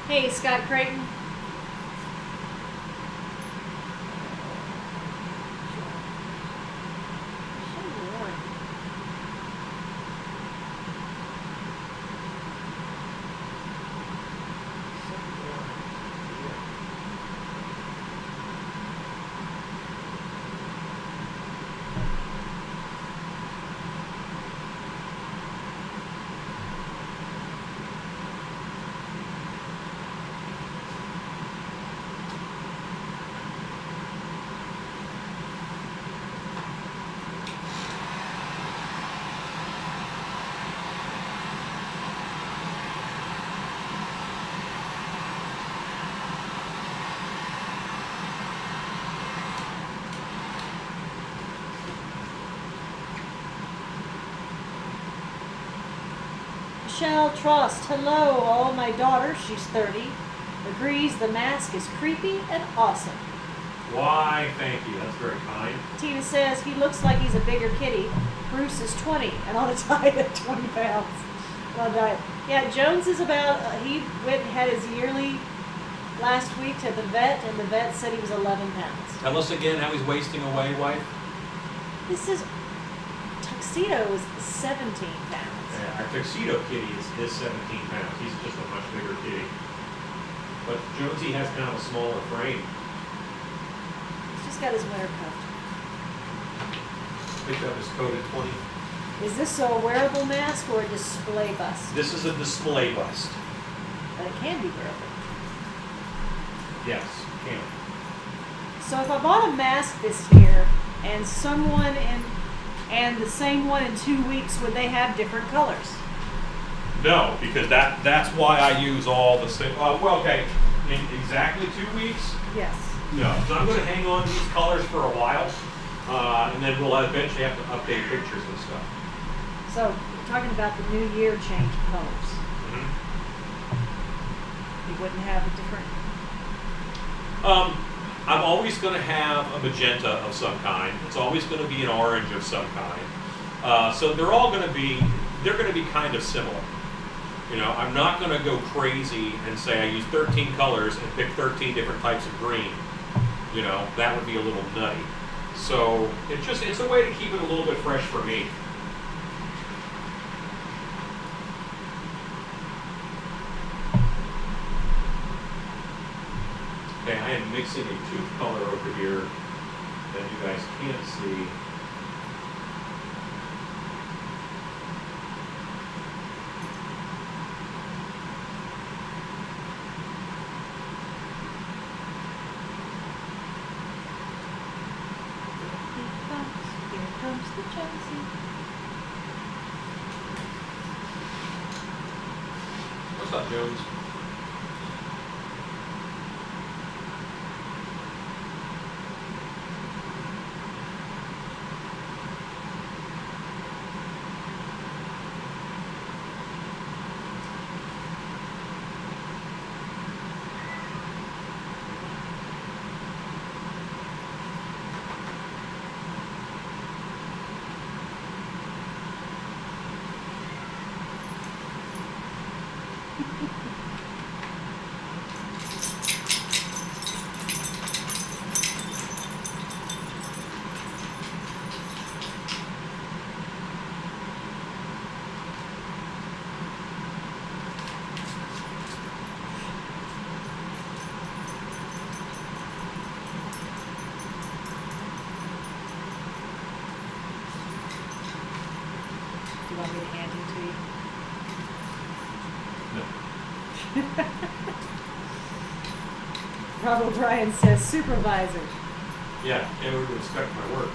Hey, Scott Creighton. So warm. So warm. Michelle Trost, hello. Oh, my daughter, she's 30, agrees the mask is creepy and awesome. Why, thank you. That's very kind. Tina says he looks like he's a bigger kitty. Bruce is 20 and on a diet at 20 pounds. On a diet. Yeah, Jones is about, he went and had his yearly last week to the vet, and the vet said he was 11 pounds. Tell us again how he's wasting away, wife. This is, Tuxedo is 17 pounds. Yeah, our tuxedo kitty is 17 pounds. He's just a much bigger kitty. But Jonesy has kind of a smaller frame. He's just got his winter coat. Picked up his coat at 20. Is this a wearable mask or a display bust? This is a display bust. But it can be wearable. Yes, can. So if I bought a mask this year and someone and the same one in 2 weeks, would they have different colors? No, because that's why I use all the same. Well, okay, in exactly 2 weeks. Yes. No, so I'm going to hang on to these colors for a while, and then we'll eventually have to update pictures and stuff. So we're talking about the new year change of colors. You wouldn't have a different. I'm always going to have a magenta of some kind. It's always going to be an orange of some kind. So they're all going to be, they're going to be kind of similar. You know, I'm not going to go crazy and say I use 13 colors and pick 13 different types of green. You know, that would be a little nutty. So it's a way to keep it a little bit fresh for me. Okay, I am mixing a tooth color over here that you guys can't see. Here comes the Jonesy. What's up, Jones? want me to hand him to you? No. Rob O'Brien says supervisor. Yeah, everyone would respect my work.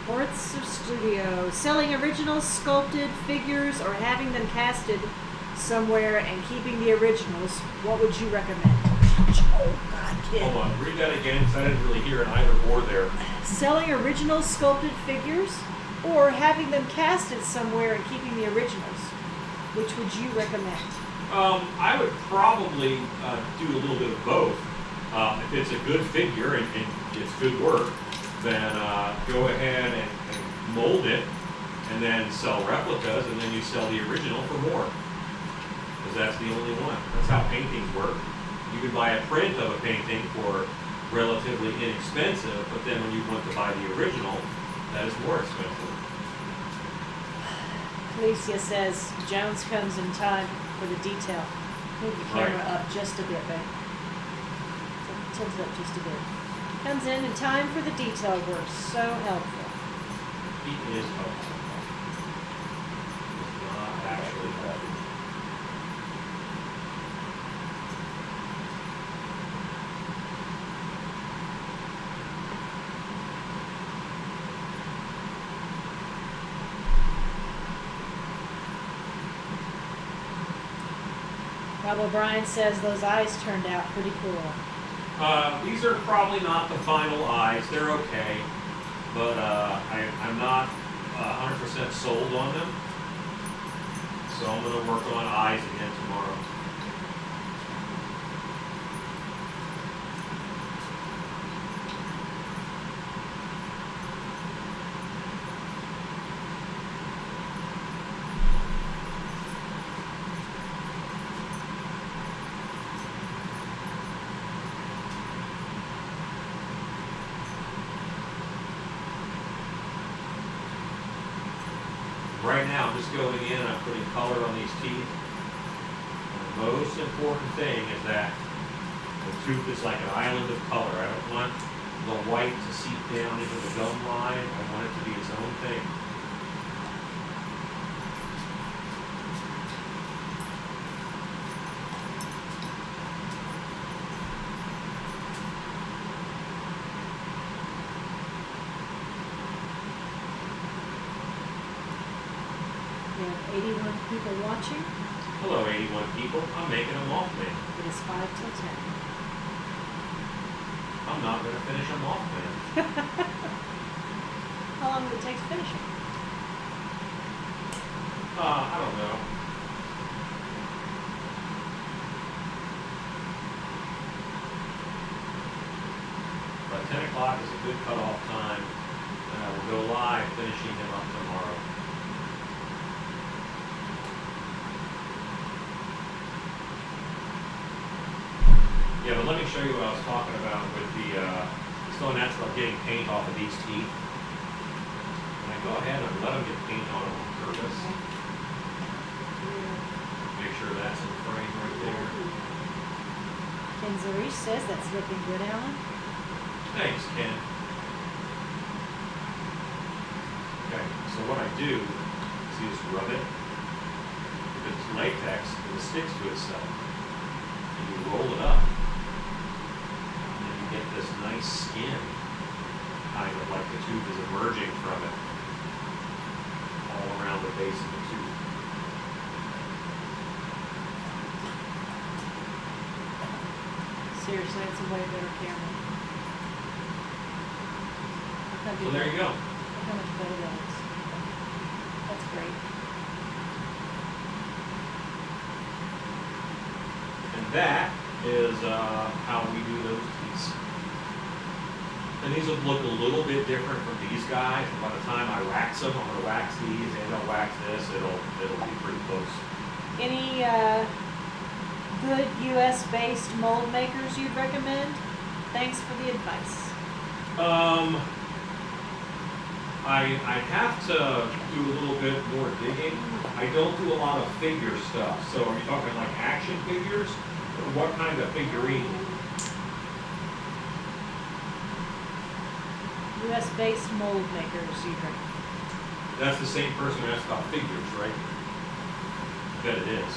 Fourths of Studio. Selling original sculpted figures or having them casted somewhere and keeping the originals. What would you recommend? Oh, God, kid. Hold on, read that again because I didn't really hear an either or there. Selling original sculpted figures or having them casted somewhere and keeping the originals. Which would you recommend? I would probably do a little bit of both. If it's a good figure and it's good work, then go ahead and mold it and then sell replicas, and then you sell the original for more. Because that's the only one. That's how paintings work. You can buy a print of a painting for relatively inexpensive, but then when you want to buy the original, that is more expensive. Alicia says Jones comes in time for the detail. Move the camera Right. up just a bit, babe. Tilt it up just a bit. Comes in time for the detail work. So helpful. He is helpful. He's not actually helpful. Rob O'Brien says those eyes turned out pretty cool. These are probably not the final eyes. They're okay, but I'm not 100% sold on them. So I'm going to work on eyes again tomorrow. Right now, I'm just going in and I'm putting color on these teeth. And the most important thing is that the tooth is like an island of color. I don't want the white to seep down into the gum line. I want it to be its own thing. We have 81 people watching. Hello, 81 people. I'm making a Mothman. It is 5 till 10. I'm not going to finish a Mothman. How long would it take to finish it? I don't know. But 10 o'clock is a good cutoff time, and I will go live finishing him up tomorrow. Yeah, but let me show you what I was talking about with the, so that's about getting paint off of these teeth. And I go ahead and let them get paint on them on purpose. Make sure that's in the frame right there. Ken Zarish says that's looking good, Alan. Thanks, Ken. Okay, so what I do is you just rub it. If it's latex, it sticks to itself. And you roll it up. Get this nice skin, kind of like the tooth is emerging from it, all around the base of the tooth. Seriously, it's a way better camera. So there you go. Look how much better that is. That's great. And that is how we do those teeth. And these will look a little bit different from these guys. And by the time I wax them, I'm going to wax these and I'll wax this. It'll be pretty close. Any good U.S.-based mold makers you'd recommend? Thanks for the advice. I have to do a little bit more digging. I don't do a lot of figure stuff. So are you talking like action figures? Or what kind of figurine? US-based mold makers, you drink. That's the same person who asked about figures, right? I bet it is.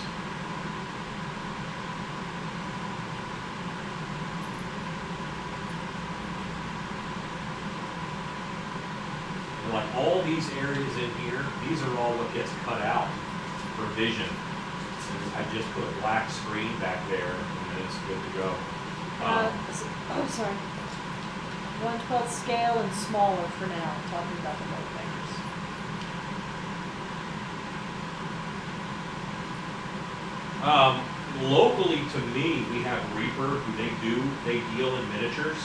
And like all these areas in here, these are all what gets cut out for vision. And I just put a black screen back there, and it's good to go. Oh, sorry. 1/12 scale and smaller for now, talking about the mold makers. Locally to me, we have Reaper, who they deal in miniatures,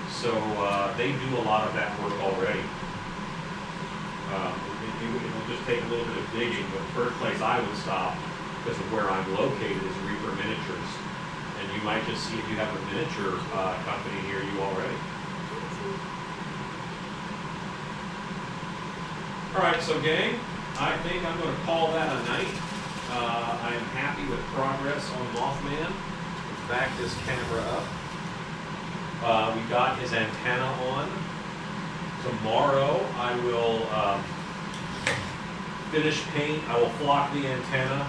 so they do a lot of that work already. It'll just take a little bit of digging, but the first place I would stop, because of where I'm located, is Reaper Miniatures. And you might just see if you have a miniature company near you already. All right, so gang, I think I'm going to call that a night. I am happy with progress on Mothman. Let's back this camera up. We got his antenna on. Tomorrow I will finish paint. I will flock the antenna,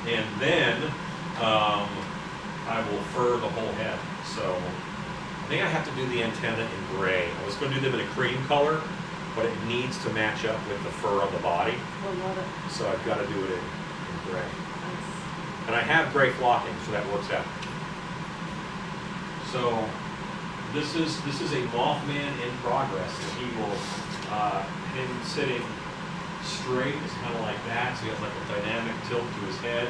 and then I will fur the whole head. So I think I have to do the antenna in gray. I was going to do them in a cream color, but it needs to match up with the fur on the body. I love it. So I've got to do it in gray. Nice. And I have gray flocking, so that works out. So this is a Mothman in progress. He will, him sitting straight is kind of like that. So he has like a dynamic tilt to his head,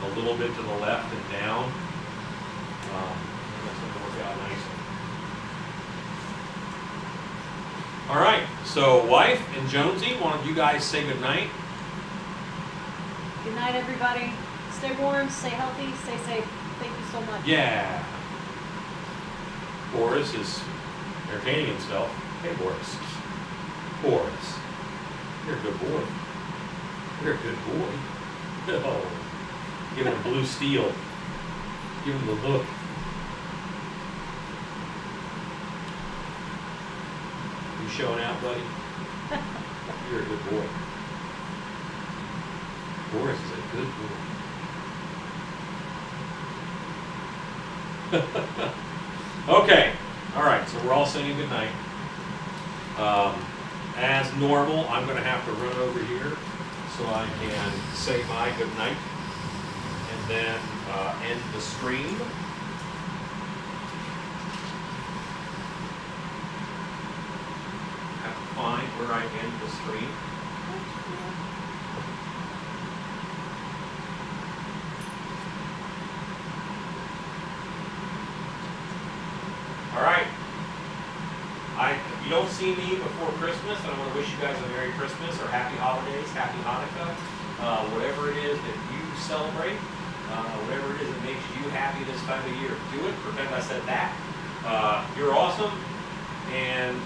a little bit to the left and down. And that's going to work out nicely. All right, so wife and Jonesy, why don't you guys say good night? Good night, everybody. Stay warm, stay healthy, stay safe. Thank you so much. Yeah. Boris is entertaining himself. Hey, Boris. Boris, you're a good boy. You're a good boy. Oh, give him blue steel. Give him the look. You showing out, buddy? You're a good boy. Boris is a good boy. Okay. All right. So we're all saying good night. As normal, I'm going to have to run over here so I can say my good night and then end the stream. Have to find where I end the stream. All right. If you don't see me before Christmas, I want to wish you guys a Merry Christmas or Happy Holidays, Happy Hanukkah, whatever it is that you celebrate, whatever it is that makes you happy this time of year. Do it. Pretend I said that. You're awesome, and